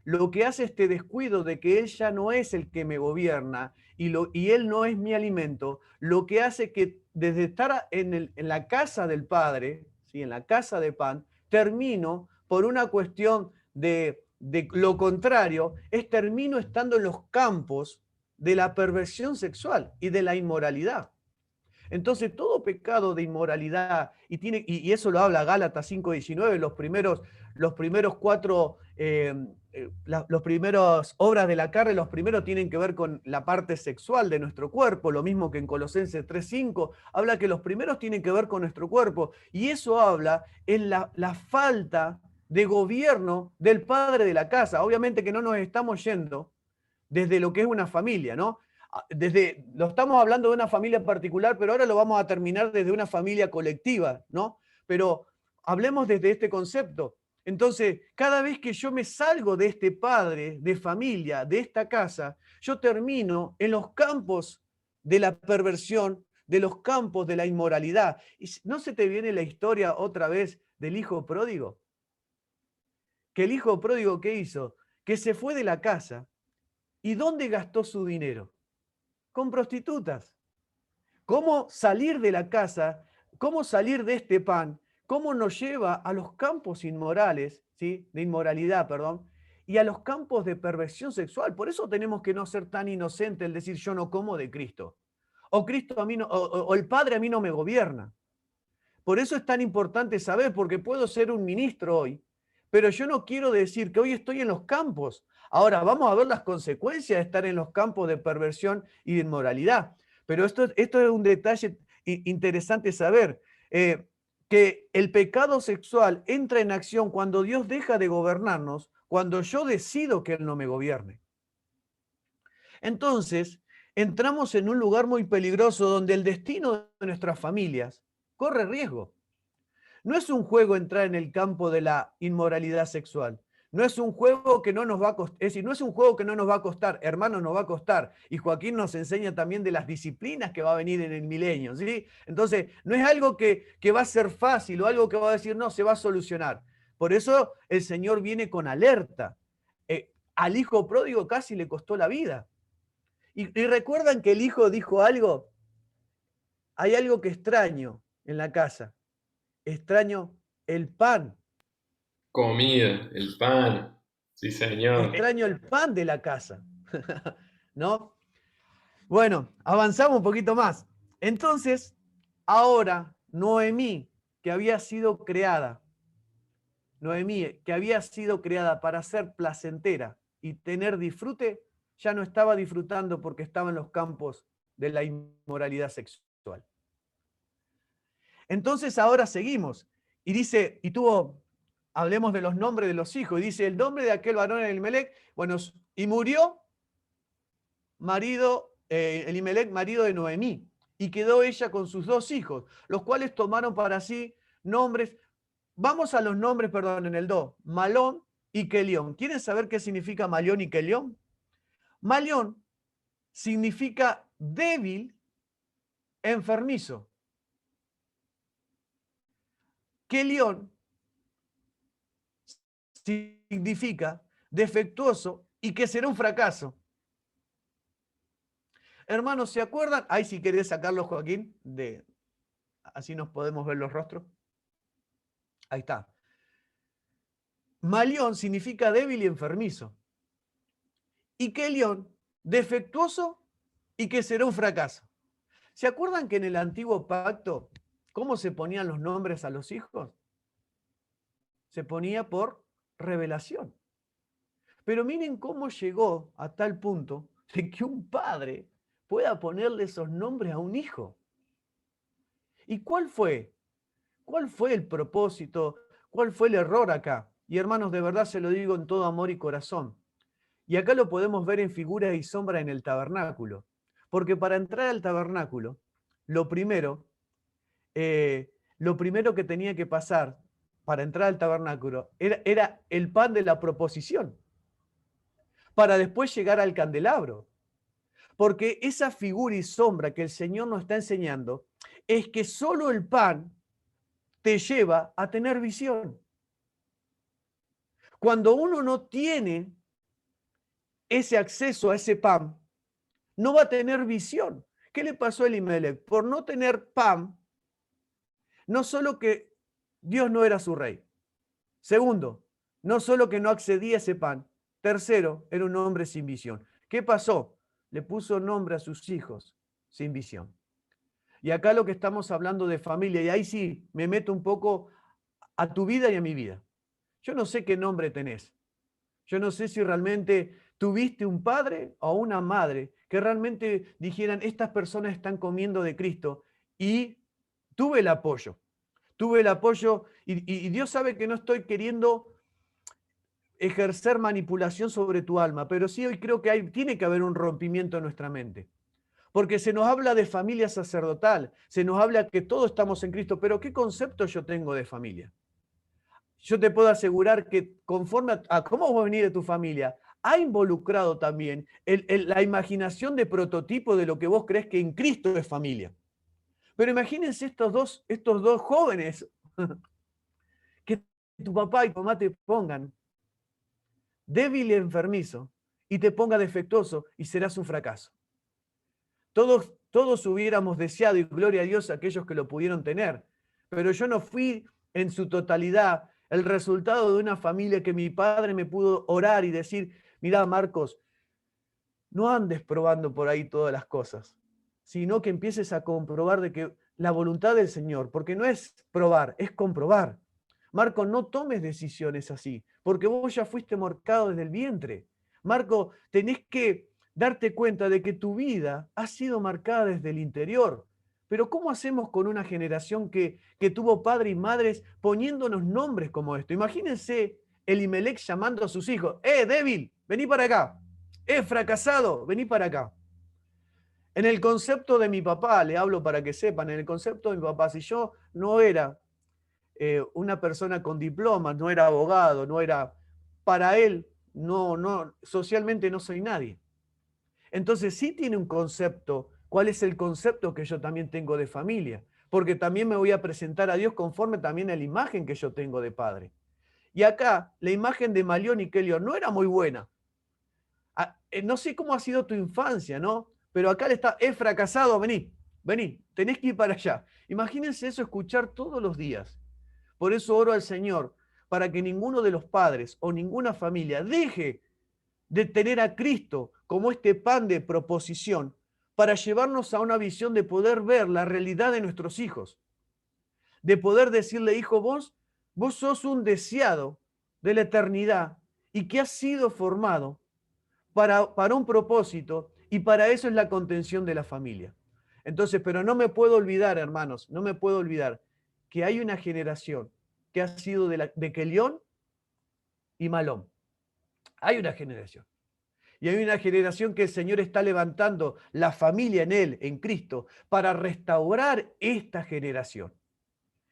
lo que hace este descuido de que Él ya no es el que me gobierna y Él no es mi alimento, lo que hace que desde estar en la casa del Padre, ¿sí? En la casa de pan, termino por una cuestión de lo contrario, termino estando en los campos de la perversión sexual y de la inmoralidad. Entonces, todo pecado de inmoralidad, y eso lo habla Gálatas 5:19, los primeros cuatro, los primeros obras de la carne, los primeros tienen que ver con la parte sexual de nuestro cuerpo, lo mismo que en Colosenses 3:5, habla que los primeros tienen que ver con nuestro cuerpo, y eso habla en la falta de gobierno del padre de la casa. Obviamente que no nos estamos yendo desde lo que es una familia, ¿no? Lo estamos hablando de una familia particular, pero ahora lo vamos a terminar desde una familia colectiva, ¿no? Pero hablemos desde este concepto. Entonces, cada vez que yo me salgo de este padre, de familia, de esta casa, yo termino en los campos de la perversión, de los campos de la inmoralidad. ¿Y no se te viene la historia otra vez del hijo pródigo? Que el hijo pródigo, ¿qué hizo? Que se fue de la casa. ¿Y dónde gastó su dinero? Con prostitutas. ¿Cómo salir de la casa? ¿Cómo salir de este pan? ¿Cómo nos lleva a los campos inmorales, ¿sí? De inmoralidad, perdón, y a los campos de perversión sexual? Por eso tenemos que no ser tan inocentes el decir yo no como de Cristo. O Cristo a mí no, o el Padre a mí no me gobierna. Por eso es tan importante saber, porque puedo ser un ministro hoy, pero yo no quiero decir que hoy estoy en los campos. Ahora, vamos a ver las consecuencias de estar en los campos de perversión y de inmoralidad. Pero esto es un detalle interesante saber, que el pecado sexual entra en acción cuando Dios deja de gobernarnos, cuando yo decido que Él no me gobierne. Entonces, entramos en un lugar muy peligroso donde el destino de nuestras familias corre riesgo. No es un juego entrar en el campo de la inmoralidad sexual. No es un juego que no nos va a costar, es decir, no es un juego que no nos va a costar, hermanos, nos va a costar. Y Joaquín nos enseña también de las disciplinas que va a venir en el milenio, ¿sí? Entonces, no es algo que va a ser fácil o algo que va a decir, no, se va a solucionar. Por eso el Señor viene con alerta. Al hijo pródigo casi le costó la vida. Y recuerdan que el hijo dijo algo, hay algo que extraño en la casa. Extraño el pan. Comida, el pan. Sí, señor. Extraño el pan de la casa. ¿No? Bueno, avanzamos un poquito más. Entonces, ahora Noemí, que había sido creada, Noemí, que había sido creada para ser placentera y tener disfrute, ya no estaba disfrutando porque estaba en los campos de la inmoralidad sexual. Entonces ahora seguimos. Y dice, hablemos de los nombres de los hijos. Y dice, el nombre de aquel varón Elimelec, bueno, y murió Elimelec, marido de Noemí, y quedó ella con sus 2 hijos, los cuales tomaron para sí nombres. Vamos a los nombres, perdón, en el 2, Malón y Kelión. ¿Quieren saber qué significa Malón y Kelión? Malón significa débil, enfermizo. Kelión significa defectuoso y que será un fracaso. Hermanos, ¿se acuerdan? Ahí si querés sacarlo, Joaquín, así nos podemos ver los rostros. Ahí está. Malión significa débil y enfermizo. Y Kelión, defectuoso y que será un fracaso. ¿Se acuerdan que en el antiguo pacto, cómo se ponían los nombres a los hijos? Se ponía por revelación. Pero miren cómo llegó a tal punto de que un padre pueda ponerle esos nombres a un hijo. ¿Y cuál fue? ¿Cuál fue el propósito? ¿Cuál fue el error acá? Y hermanos, de verdad se lo digo en todo amor y corazón. Y acá lo podemos ver en figura y sombra en el tabernáculo. Porque para entrar al tabernáculo, lo primero que tenía que pasar para entrar al tabernáculo era el pan de la proposición, para después llegar al candelabro. Porque esa figura y sombra que el Señor nos está enseñando es que solo el pan te lleva a tener visión. Cuando uno no tiene ese acceso a ese pan, no va a tener visión. ¿Qué le pasó a Elimelech? Por no tener pan, no solo que Dios no era su rey. Segundo, no solo que no accedía a ese pan. Tercero, era un hombre sin visión. ¿Qué pasó? Le puso nombre a sus hijos sin visión. Y acá lo que estamos hablando de familia, y ahí sí me meto un poco a tu vida y a mi vida. Yo no sé qué nombre tenés. Yo no sé si realmente tuviste un padre o una madre que realmente dijeran, estas personas están comiendo de Cristo. Y tuve el apoyo. Tuve el apoyo y Dios sabe que no estoy queriendo ejercer manipulación sobre tu alma, pero sí hoy creo que tiene que haber un rompimiento en nuestra mente. Porque se nos habla de familia sacerdotal, se nos habla que todos estamos en Cristo, pero ¿qué concepto yo tengo de familia? Yo te puedo asegurar que conforme a cómo va a venir de tu familia, ha involucrado también la imaginación de prototipo de lo que vos crees que en Cristo es familia. Pero imagínense estos dos jóvenes que tu papá y tu mamá te pongan débil y enfermizo y te ponga defectuoso y serás un fracaso. Todos hubiéramos deseado, y gloria a Dios, a aquellos que lo pudieron tener, pero yo no fui en su totalidad el resultado de una familia que mi padre me pudo orar y decir, mirá Marcos, no andes probando por ahí todas las cosas, sino que empieces a comprobar de que la voluntad del Señor, porque no es probar, es comprobar. Marco, no tomes decisiones así, porque vos ya fuiste marcado desde el vientre. Marco, tenés que darte cuenta de que tu vida ha sido marcada desde el interior. Pero ¿cómo hacemos con una generación que tuvo padres y madres poniéndonos nombres como esto? Imagínense Elimelech llamando a sus hijos, débil, vení para acá. Fracasado, vení para acá. En el concepto de mi papá, le hablo para que sepan, en el concepto de mi papá, si yo no era una persona con diploma, no era abogado, no era, para él, socialmente no soy nadie. Entonces sí tiene un concepto. ¿Cuál es el concepto que yo también tengo de familia? Porque también me voy a presentar a Dios conforme también a la imagen que yo tengo de padre. Y acá, la imagen de Malión y Kelly no era muy buena. No sé cómo ha sido tu infancia, ¿no? Pero acá le está, he fracasado, vení, tenés que ir para allá. Imagínense eso, escuchar todos los días. Por eso oro al Señor, para que ninguno de los padres o ninguna familia deje de tener a Cristo como este pan de proposición para llevarnos a una visión de poder ver la realidad de nuestros hijos. De poder decirle, hijo, vos sos un deseado de la eternidad y que has sido formado para un propósito, y para eso es la contención de la familia. Entonces, pero no me puedo olvidar, hermanos, no me puedo olvidar que hay una generación que ha sido de Kelión y Malón. Hay una generación. Y hay una generación que el Señor está levantando la familia en Él, en Cristo, para restaurar esta generación.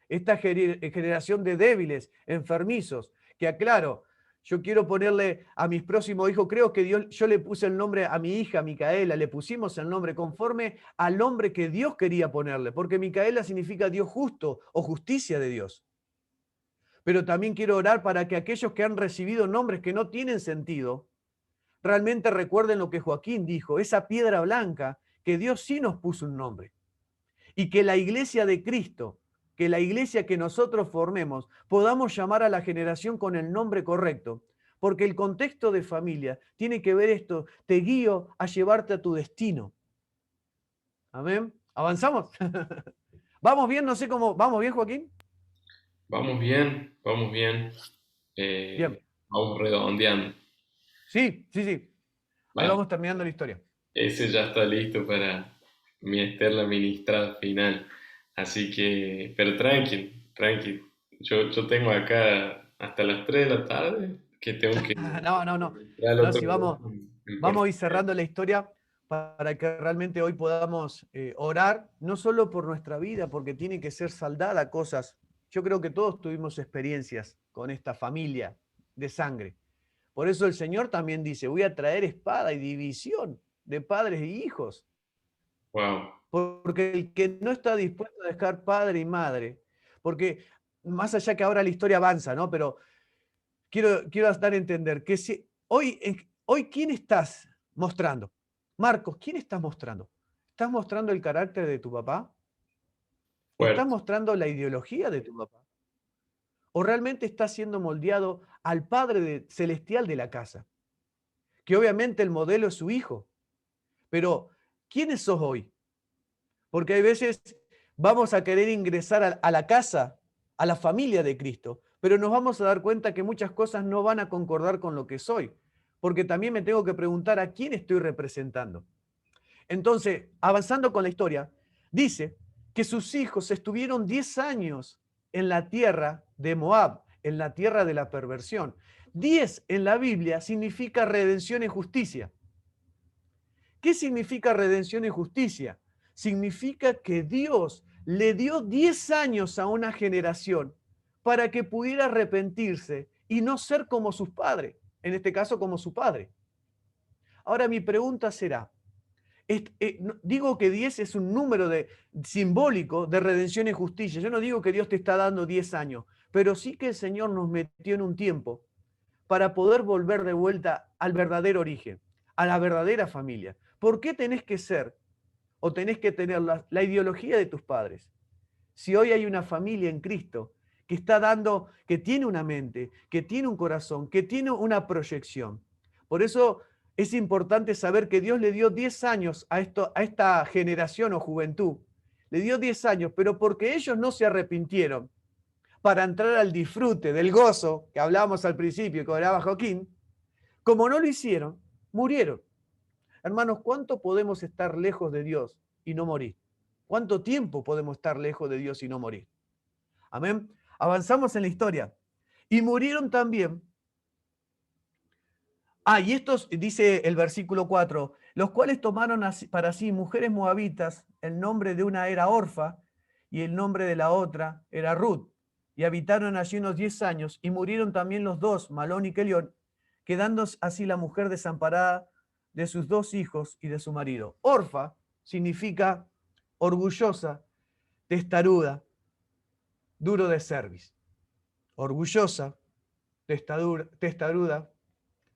Esta generación de débiles, enfermizos, que aclaro, yo quiero ponerle a mis próximos hijos, creo que Dios, yo le puse el nombre a mi hija, Micaela, le pusimos el nombre conforme al nombre que Dios quería ponerle, porque Micaela significa Dios justo o justicia de Dios. Pero también quiero orar para que aquellos que han recibido nombres que no tienen sentido, realmente recuerden lo que Joaquín dijo, esa piedra blanca, que Dios sí nos puso un nombre. Y que la iglesia de Cristo, que la iglesia que nosotros formemos, podamos llamar a la generación con el nombre correcto. Porque el contexto de familia tiene que ver esto, te guío a llevarte a tu destino. Amén. ¿Avanzamos? ¿Vamos bien? No sé cómo. ¿Vamos bien, Joaquín? Vamos bien, vamos bien. Bien. Vamos redondeando. Sí, sí, sí. Ahí Bueno, vamos terminando la historia. ese ya está listo para mi la ministrada final. Así que, pero tranqui, tranqui. Yo tengo acá hasta las 3 de la tarde que tengo que No, no, no. ministrar al No, otro si lado vamos, en vamos a ir Portugal. cerrando la historia para que realmente hoy podamos orar, no solo por nuestra vida, porque tiene que ser saldada cosas. Yo creo que todos tuvimos experiencias con esta familia de sangre. Por eso el Señor también dice, voy a traer espada y división de padres e hijos. Wow. Porque el que no está dispuesto a dejar padre y madre, porque más allá que ahora la historia avanza, ¿no? Pero quiero dar a entender que si hoy ¿quién estás mostrando? Marcos, ¿quién estás mostrando? ¿Estás mostrando el carácter de tu papá? ¿Estás Fuerte. mostrando la ideología de tu papá? ¿O realmente estás siendo moldeado al Padre celestial de la casa? Que obviamente el modelo es su hijo. Pero, ¿quiénes sos hoy? Porque hay veces vamos a querer ingresar a la casa, a la familia de Cristo, pero nos vamos a dar cuenta que muchas cosas no van a concordar con lo que soy. Porque también me tengo que preguntar a quién estoy representando. Entonces, avanzando con la historia, dice que sus hijos estuvieron 10 años en la tierra de Moab, en la tierra de la perversión. 10 en la Biblia significa redención y justicia. ¿Qué significa redención y justicia? Significa que Dios le dio 10 años a una generación para que pudiera arrepentirse y no ser como sus padres, en este caso como su padre. Ahora mi pregunta será, digo que 10 es un número simbólico de redención y justicia. Yo no digo que Dios te está dando 10 años, pero sí que el Señor nos metió en un tiempo para poder volver de vuelta al verdadero origen, a la verdadera familia. ¿Por qué tenés que ser o tenés que tener la ideología de tus padres? Si hoy hay una familia en Cristo que está dando, que tiene una mente, que tiene un corazón, que tiene una proyección. Por eso es importante saber que Dios le dio 10 años a esta generación o juventud. Le dio 10 años, pero porque ellos no se arrepintieron para entrar al disfrute del gozo que hablábamos al principio, que hablaba Joaquín, como no lo hicieron, murieron. Hermanos, ¿cuánto podemos estar lejos de Dios y no morir? ¿Cuánto tiempo podemos estar lejos de Dios y no morir? Amén. Avanzamos en la historia. Y murieron también. Y estos, dice el versículo 4, los cuales tomaron para sí mujeres moabitas, el nombre de una era Orfa y el nombre de la otra era Ruth. Y habitaron allí unos 10 años y murieron también los dos, Malón y Kelión, quedando así la mujer desamparada de sus 2 hijos y de su marido. Orfa significa orgullosa, testaruda, duro de cerviz. Orgullosa, testaruda,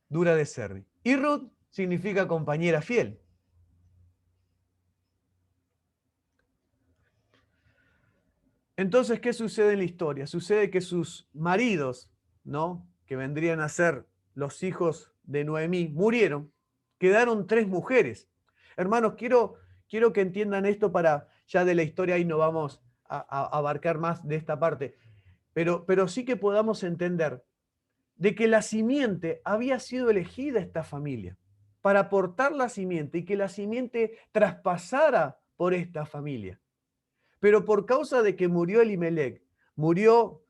dura de cerviz. Y Ruth significa compañera fiel. Entonces, ¿qué sucede en la historia? Sucede que sus maridos, ¿no? Que vendrían a ser los hijos de Noemí, murieron. Quedaron 3 mujeres. Hermanos, quiero que entiendan esto para ya de la historia y no vamos a abarcar más de esta parte. Pero sí que podamos entender de que la simiente había sido elegida esta familia para aportar la simiente y que la simiente traspasara por esta familia. Pero por causa de que murió Elimelec, murió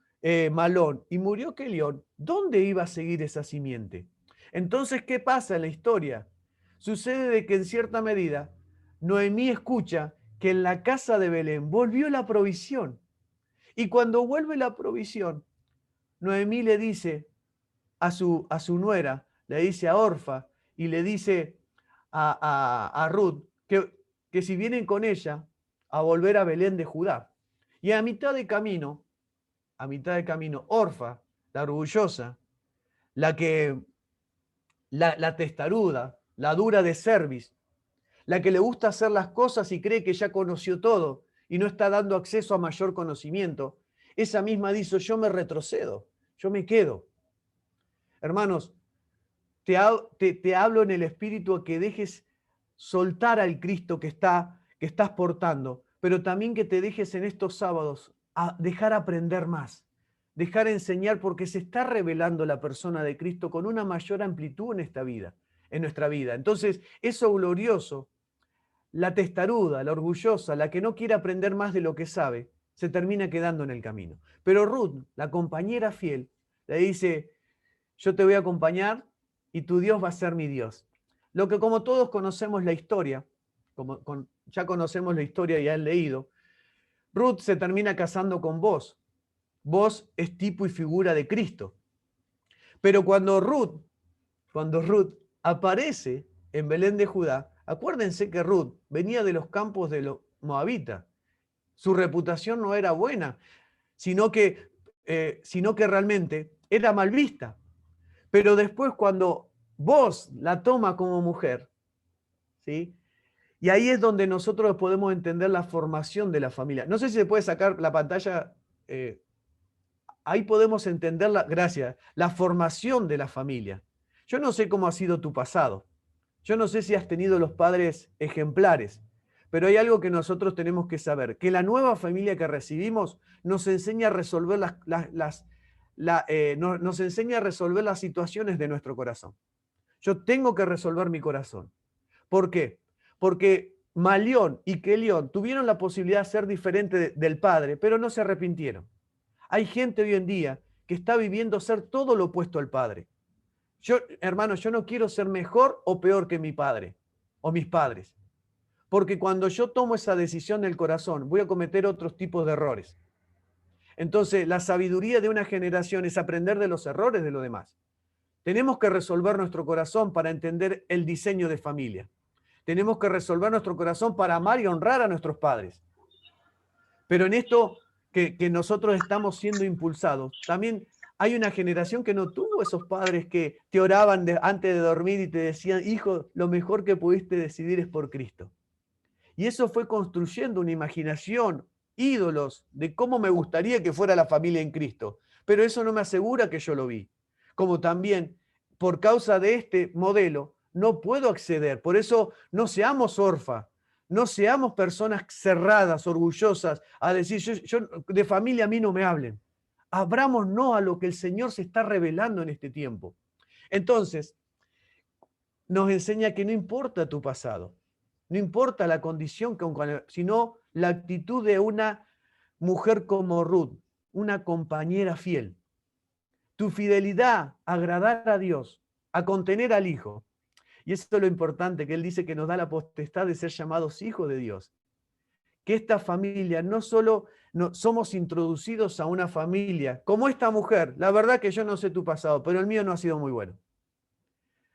Malón y murió Kelión, ¿dónde iba a seguir esa simiente? Entonces, ¿qué pasa en la historia? Sucede de que en cierta medida Noemí escucha que en la casa de Belén volvió la provisión. Y cuando vuelve la provisión, Noemí le dice a su nuera, le dice a Orfa y le dice a Ruth que si vienen con ella a volver a Belén de Judá. Y a mitad de camino, Orfa, la orgullosa, la testaruda, la dura de cerviz, la que le gusta hacer las cosas y cree que ya conoció todo y no está dando acceso a mayor conocimiento, esa misma dice, yo me retrocedo, yo me quedo. Hermanos, te hablo en el espíritu a que dejes soltar al Cristo que estás portando, pero también que te dejes en estos sábados a dejar aprender más, dejar enseñar, porque se está revelando la persona de Cristo con una mayor amplitud en esta vida, en nuestra vida. Entonces, eso glorioso, la testaruda, la orgullosa, la que no quiere aprender más de lo que sabe, se termina quedando en el camino. Pero Ruth, la compañera fiel, le dice, yo te voy a acompañar y tu Dios va a ser mi Dios. Lo que como todos conocemos la historia, ya conocemos la historia y han leído, Ruth se termina casando con Boaz. Boaz es tipo y figura de Cristo. Pero cuando Ruth aparece en Belén de Judá, acuérdense que Ruth venía de los campos de los moabitas. Su reputación no era buena, sino que sino que realmente era mal vista. Pero después cuando vos la tomas como mujer, ¿sí? Y ahí es donde nosotros podemos entender la formación de la familia. No sé si se puede sacar la pantalla. Ahí podemos entender, gracias, la formación de la familia. Yo no sé cómo ha sido tu pasado. Yo no sé si has tenido los padres ejemplares, pero hay algo que nosotros tenemos que saber, que la nueva familia que recibimos nos enseña a resolver nos enseña a resolver las situaciones de nuestro corazón. Yo tengo que resolver mi corazón. ¿Por qué? Porque Malión y Kelión tuvieron la posibilidad de ser diferentes del padre, pero no se arrepintieron. Hay gente hoy en día que está viviendo ser todo lo opuesto al padre. Yo, hermano, yo no quiero ser mejor o peor que mi padre o mis padres, porque cuando yo tomo esa decisión del corazón, voy a cometer otros tipos de errores. Entonces, la sabiduría de una generación es aprender de los errores de los demás. Tenemos que resolver nuestro corazón para entender el diseño de familia. Tenemos que resolver nuestro corazón para amar y honrar a nuestros padres. Pero en esto que nosotros estamos siendo impulsados, también hay una generación que no tuvo esos padres que te oraban antes de dormir y te decían, hijo, lo mejor que pudiste decidir es por Cristo. Y eso fue construyendo una imaginación, ídolos de cómo me gustaría que fuera la familia en Cristo. Pero eso no me asegura que yo lo vi. Como también, por causa de este modelo, no puedo acceder. Por eso no seamos orfa, no seamos personas cerradas, orgullosas, a decir, yo de familia a mí no me hablen. Abrámonos a lo que el Señor se está revelando en este tiempo. Entonces, nos enseña que no importa tu pasado, no importa la condición, sino la actitud de una mujer como Ruth, una compañera fiel. Tu fidelidad a agradar a Dios, a contener al Hijo. Y eso es lo importante, que Él dice que nos da la potestad de ser llamados hijos de Dios. Que esta familia no solo somos introducidos a una familia, como esta mujer, la verdad que yo no sé tu pasado, pero el mío no ha sido muy bueno.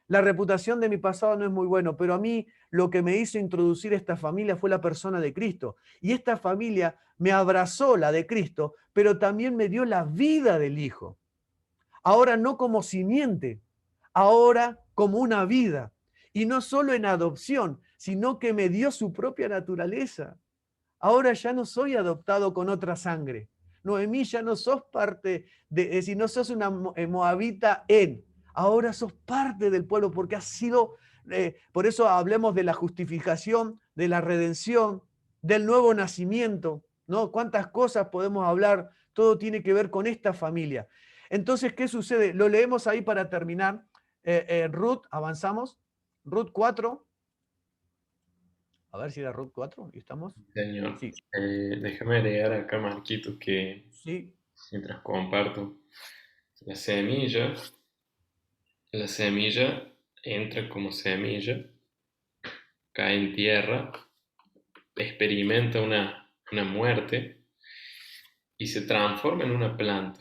La reputación de mi pasado no es muy bueno, pero a mí lo que me hizo introducir esta familia fue la persona de Cristo. Y esta familia me abrazó, la de Cristo, pero también me dio la vida del Hijo. Ahora no como simiente, ahora como una vida. Y no solo en adopción, sino que me dio su propia naturaleza. Ahora ya no soy adoptado con otra sangre. Noemí, ya no sos parte es decir, no sos una moabita ahora sos parte del pueblo porque has sido, por eso hablemos de la justificación, de la redención, del nuevo nacimiento, ¿no? ¿Cuántas cosas podemos hablar? Todo tiene que ver con esta familia. Entonces, ¿qué sucede? Lo leemos ahí para terminar. Ruth, avanzamos. Ruth 4. A ver si era Ruth 4. ¿Y estamos? Señor, Sí. déjame agregar acá, Marquito, que Sí. mientras comparto, la semilla, la semilla entra como semilla, cae en tierra, experimenta una muerte y se transforma en una planta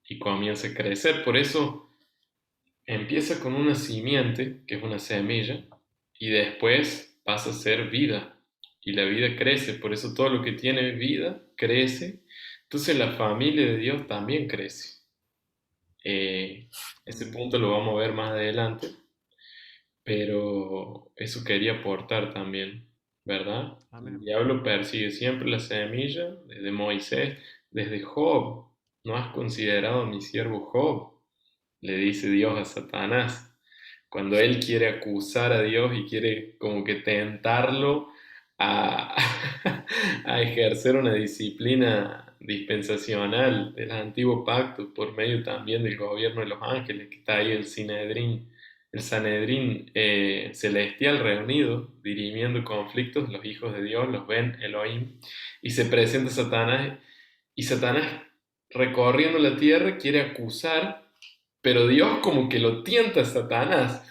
y comienza a crecer. Por eso empieza con una simiente, que es una semilla, y después pasa a ser vida. Y la vida crece, por eso todo lo que tiene vida crece. Entonces la familia de Dios también crece. Eh, ese punto lo vamos a ver más adelante, pero eso quería aportar también, ¿verdad? El Amén. diablo persigue siempre la semilla, desde Moisés, desde Job. ¿No has considerado a mi siervo Job? Le dice Dios a Satanás. Cuando él quiere acusar a Dios y quiere como que tentarlo a, a ejercer una disciplina dispensacional del antiguo pacto por medio también del gobierno de los ángeles, que está ahí el Sanedrín celestial reunido, dirimiendo conflictos, los hijos de Dios, los ven Elohim, y se presenta Satanás, y Satanás recorriendo la tierra quiere acusar, pero Dios como que lo tienta a Satanás.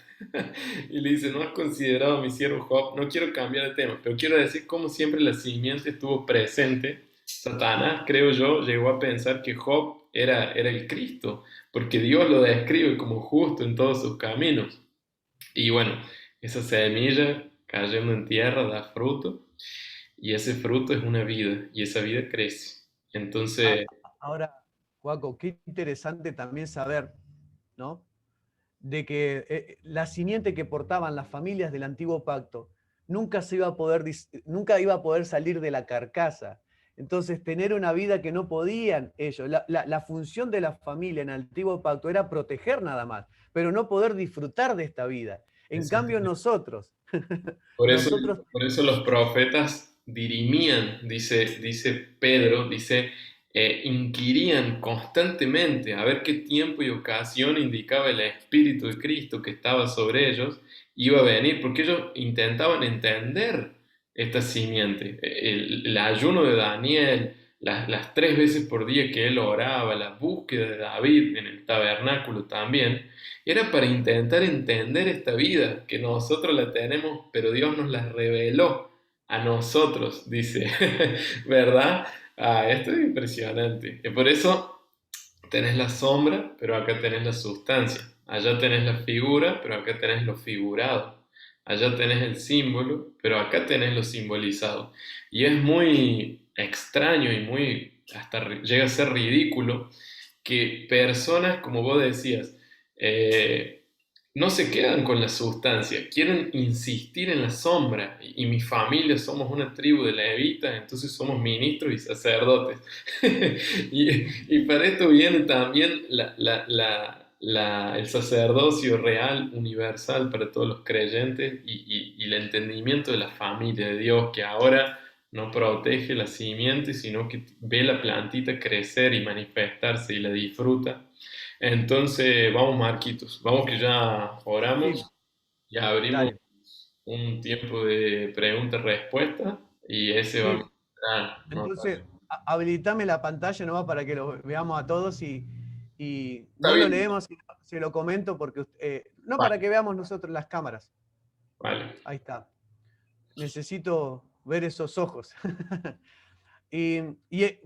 Y le dice, no has considerado a mi siervo Job. No quiero cambiar de tema, pero quiero decir cómo siempre la simiente estuvo presente. Satanás, creo yo, llegó a pensar que Job era el Cristo, porque Dios lo describe como justo en todos sus caminos. Y bueno, esa semilla cayendo en tierra da fruto, y ese fruto es una vida, y esa vida crece. Ah, Entonces, ahora, Joaco, qué interesante también saber, ¿no? De que la simiente que portaban las familias del antiguo pacto nunca nunca iba a poder salir de la carcasa. Entonces, tener una vida que no podían ellos. La función de la familia en el antiguo pacto era proteger nada más, pero no poder disfrutar de esta vida. En cambio, nosotros, Por eso, nosotros, por eso los profetas dirimían, dice Pedro, inquirían constantemente a ver qué tiempo y ocasión indicaba el Espíritu de Cristo que estaba sobre ellos, iba a venir, porque ellos intentaban entender esta simiente. El ayuno de Daniel, las 3 veces por día que él oraba, la búsqueda de David en el tabernáculo también, era para intentar entender esta vida, que nosotros la tenemos, pero Dios nos la reveló a nosotros, dice, ¿verdad? Esto es impresionante. Y por eso tenés la sombra, pero acá tenés la sustancia. Allá tenés la figura, pero acá tenés lo figurado. Allá tenés el símbolo, pero acá tenés lo simbolizado. Y es muy extraño y llega a ser ridículo que personas, como vos decías, eh, no se quedan con la sustancia, quieren insistir en la sombra. Y mi familia somos una tribu de levitas, entonces somos ministros y sacerdotes. Y para esto viene también el sacerdocio real, universal para todos los creyentes y el entendimiento de la familia de Dios, que ahora no protege la simiente, sino que ve la plantita crecer y manifestarse y la disfruta. Entonces, vamos, Marquitos, vamos que ya sí, oramos, ya abrimos dale. un tiempo de pregunta-respuesta y ese va a Sí, entrar, ¿no? entonces, habilitame la pantalla nomás para que lo veamos a todos y Está no lo bien, leemos, se lo comento porque, no para vale, que veamos nosotros las cámaras. vale. Ahí está. Necesito ver esos ojos.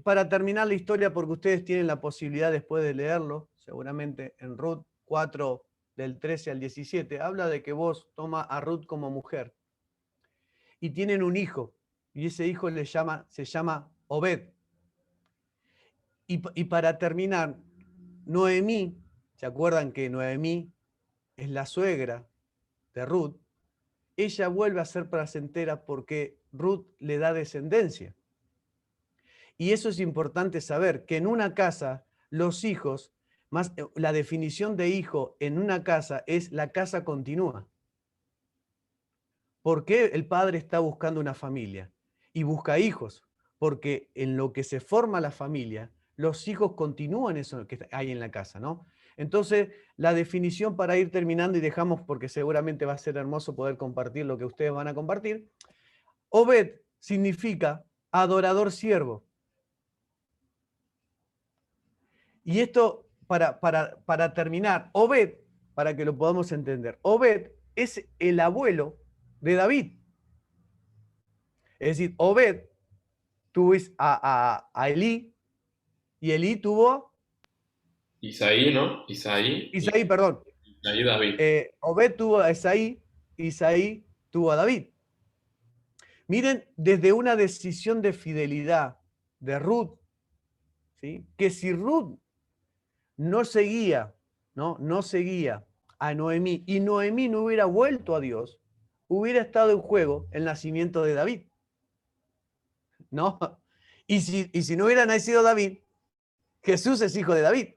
Para terminar la historia, porque ustedes tienen la posibilidad después de leerlo, seguramente en Ruth 4, del 13 al 17, habla de que vos toma a Ruth como mujer y tienen un hijo, y ese hijo se llama Obed. Y para terminar, Noemí, ¿se acuerdan que Noemí es la suegra de Ruth? Ella vuelve a ser placentera porque Ruth le da descendencia. Y eso es importante saber, que en una casa los hijos, la definición de hijo en una casa es la casa continúa. ¿Por qué el padre está buscando una familia? Y busca hijos, porque en lo que se forma la familia, los hijos continúan eso que hay en la casa, ¿no? Entonces, la definición para ir terminando y dejamos, porque seguramente va a ser hermoso poder compartir lo que ustedes van a compartir. Obed significa adorador siervo. Y esto, para terminar, Obed, para que lo podamos entender, Obed es el abuelo de David. Es decir, Obed tuvo a Elí, y Elí tuvo, Isaí, ¿no? Isaí y Isaí, perdón, Isaí David. Obed tuvo a Isaí, Isaí tuvo a David. Miren, desde una decisión de fidelidad de Ruth, ¿sí? Que si Ruth no seguía, no seguía a Noemí y Noemí no hubiera vuelto a Dios, hubiera estado en juego el nacimiento de David, ¿no? Y si no hubiera nacido David, Jesús es hijo de David.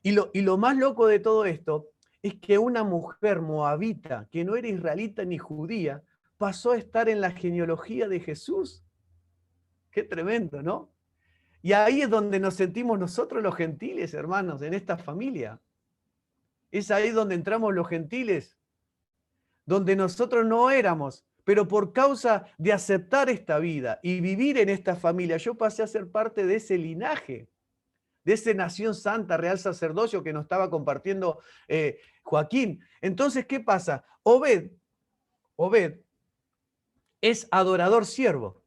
Y lo más loco de todo esto es que una mujer moabita, que no era israelita ni judía, pasó a estar en la genealogía de Jesús. Qué tremendo, ¿no? Y ahí es donde nos sentimos nosotros los gentiles, hermanos, en esta familia. Es ahí donde entramos los gentiles, donde nosotros no éramos, pero por causa de aceptar esta vida y vivir en esta familia, yo pasé a ser parte de ese linaje, de esa nación santa, real sacerdocio que nos estaba compartiendo Joaquín. Entonces, ¿qué pasa? Obed es adorador siervo.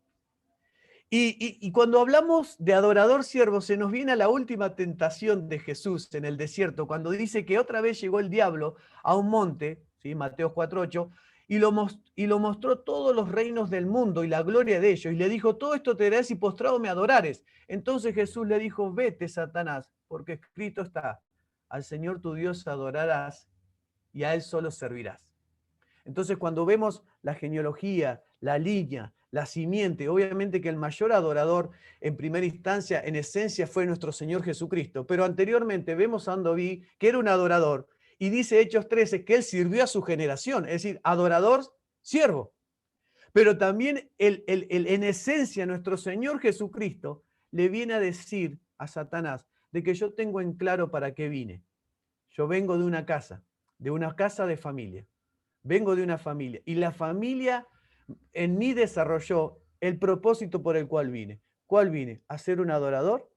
Y cuando hablamos de adorador siervo, se nos viene a la última tentación de Jesús en el desierto, cuando dice que otra vez llegó el diablo a un monte, ¿sí? Mateo 4:8, y lo mostró todos los reinos del mundo y la gloria de ellos. Y le dijo, todo esto te daré si postrado me adorares. Entonces Jesús le dijo, vete, Satanás, porque escrito está, al Señor tu Dios adorarás y a Él solo servirás. Entonces, cuando vemos la genealogía, la línea, la simiente, obviamente que el mayor adorador en primera instancia, en esencia, fue nuestro Señor Jesucristo, pero anteriormente vemos a Andoví, que era un adorador, y dice Hechos 13 que él sirvió a su generación, es decir, adorador, siervo. Pero también en esencia nuestro Señor Jesucristo le viene a decir a Satanás de que yo tengo en claro para qué vine. Yo vengo de una casa de familia. Vengo de una familia y la familia en mí desarrolló el propósito por el cual vine. ¿Cuál vine? A ser un adorador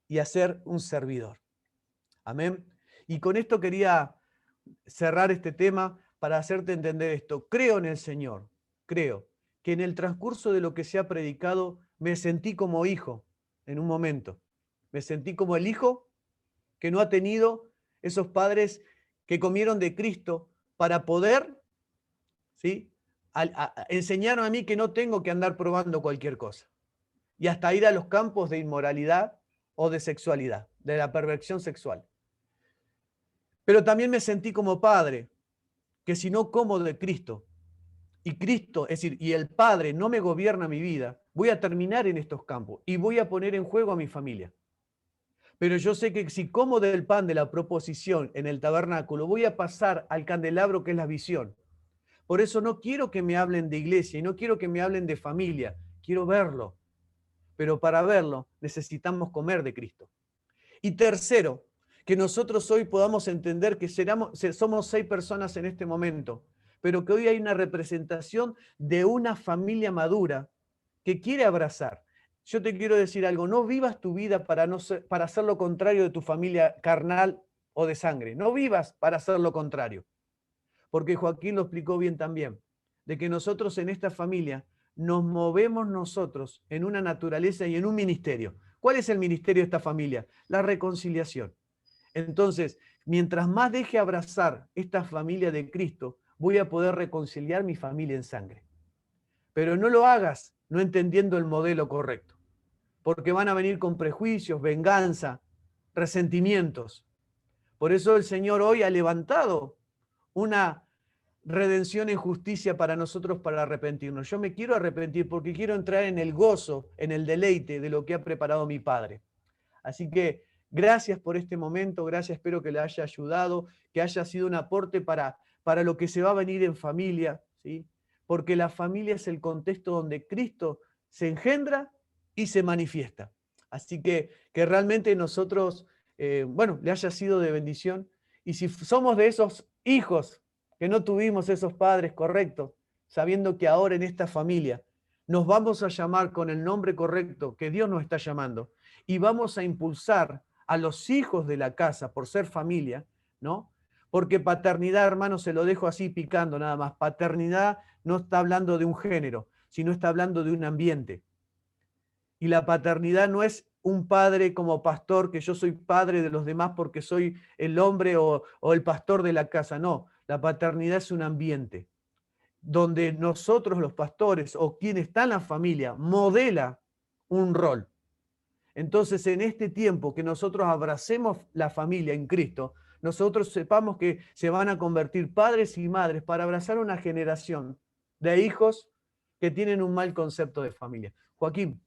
y a ser un servidor. Amén. Y con esto quería cerrar este tema para hacerte entender esto. Creo en el Señor, creo que en el transcurso de lo que se ha predicado me sentí como hijo en un momento. Me sentí como el hijo que no ha tenido esos padres que comieron de Cristo para poder, ¿sí? Enseñaron a mí que no tengo que andar probando cualquier cosa. Y hasta ir a los campos de inmoralidad o de sexualidad, de la perversión sexual. Pero también me sentí como padre, que si no como de Cristo, y Cristo, es decir, y el Padre no me gobierna mi vida, voy a terminar en estos campos y voy a poner en juego a mi familia. Pero yo sé que si como del pan de la proposición en el tabernáculo, voy a pasar al candelabro que es la visión. Por eso no quiero que me hablen de iglesia y no quiero que me hablen de familia, quiero verlo. Pero para verlo necesitamos comer de Cristo. Y tercero, que nosotros hoy podamos entender que somos 6 personas en este momento, pero que hoy hay una representación de una familia madura que quiere abrazar. Yo te quiero decir algo, no vivas tu vida para hacer lo contrario de tu familia carnal o de sangre. No vivas para hacer lo contrario. Porque Joaquín lo explicó bien también, de que nosotros en esta familia nos movemos nosotros en una naturaleza y en un ministerio. ¿Cuál es el ministerio de esta familia? La reconciliación. Entonces, mientras más deje abrazar esta familia de Cristo, voy a poder reconciliar mi familia en sangre. Pero no lo hagas no entendiendo el modelo correcto, porque van a venir con prejuicios, venganza, resentimientos. Por eso el Señor hoy ha levantado una redención en justicia para nosotros para arrepentirnos. Yo me quiero arrepentir porque quiero entrar en el gozo, en el deleite de lo que ha preparado mi Padre. Así que gracias por este momento, gracias, espero que le haya ayudado, que haya sido un aporte para lo que se va a venir en familia, ¿sí? Porque la familia es el contexto donde Cristo se engendra y se manifiesta. Así que realmente nosotros, le haya sido de bendición. Y si somos de esos hijos que no tuvimos esos padres correctos, sabiendo que ahora en esta familia nos vamos a llamar con el nombre correcto que Dios nos está llamando y vamos a impulsar a los hijos de la casa por ser familia, ¿no? Porque paternidad, hermano, se lo dejo así picando nada más. Paternidad no está hablando de un género, sino está hablando de un ambiente. Y la paternidad no es un padre como pastor, que yo soy padre de los demás porque soy el hombre o el pastor de la casa. No, la paternidad es un ambiente donde nosotros los pastores o quien está en la familia modela un rol. Entonces, en este tiempo que nosotros abracemos la familia en Cristo, nosotros sepamos que se van a convertir padres y madres para abrazar una generación de hijos que tienen un mal concepto de familia. Joaquín.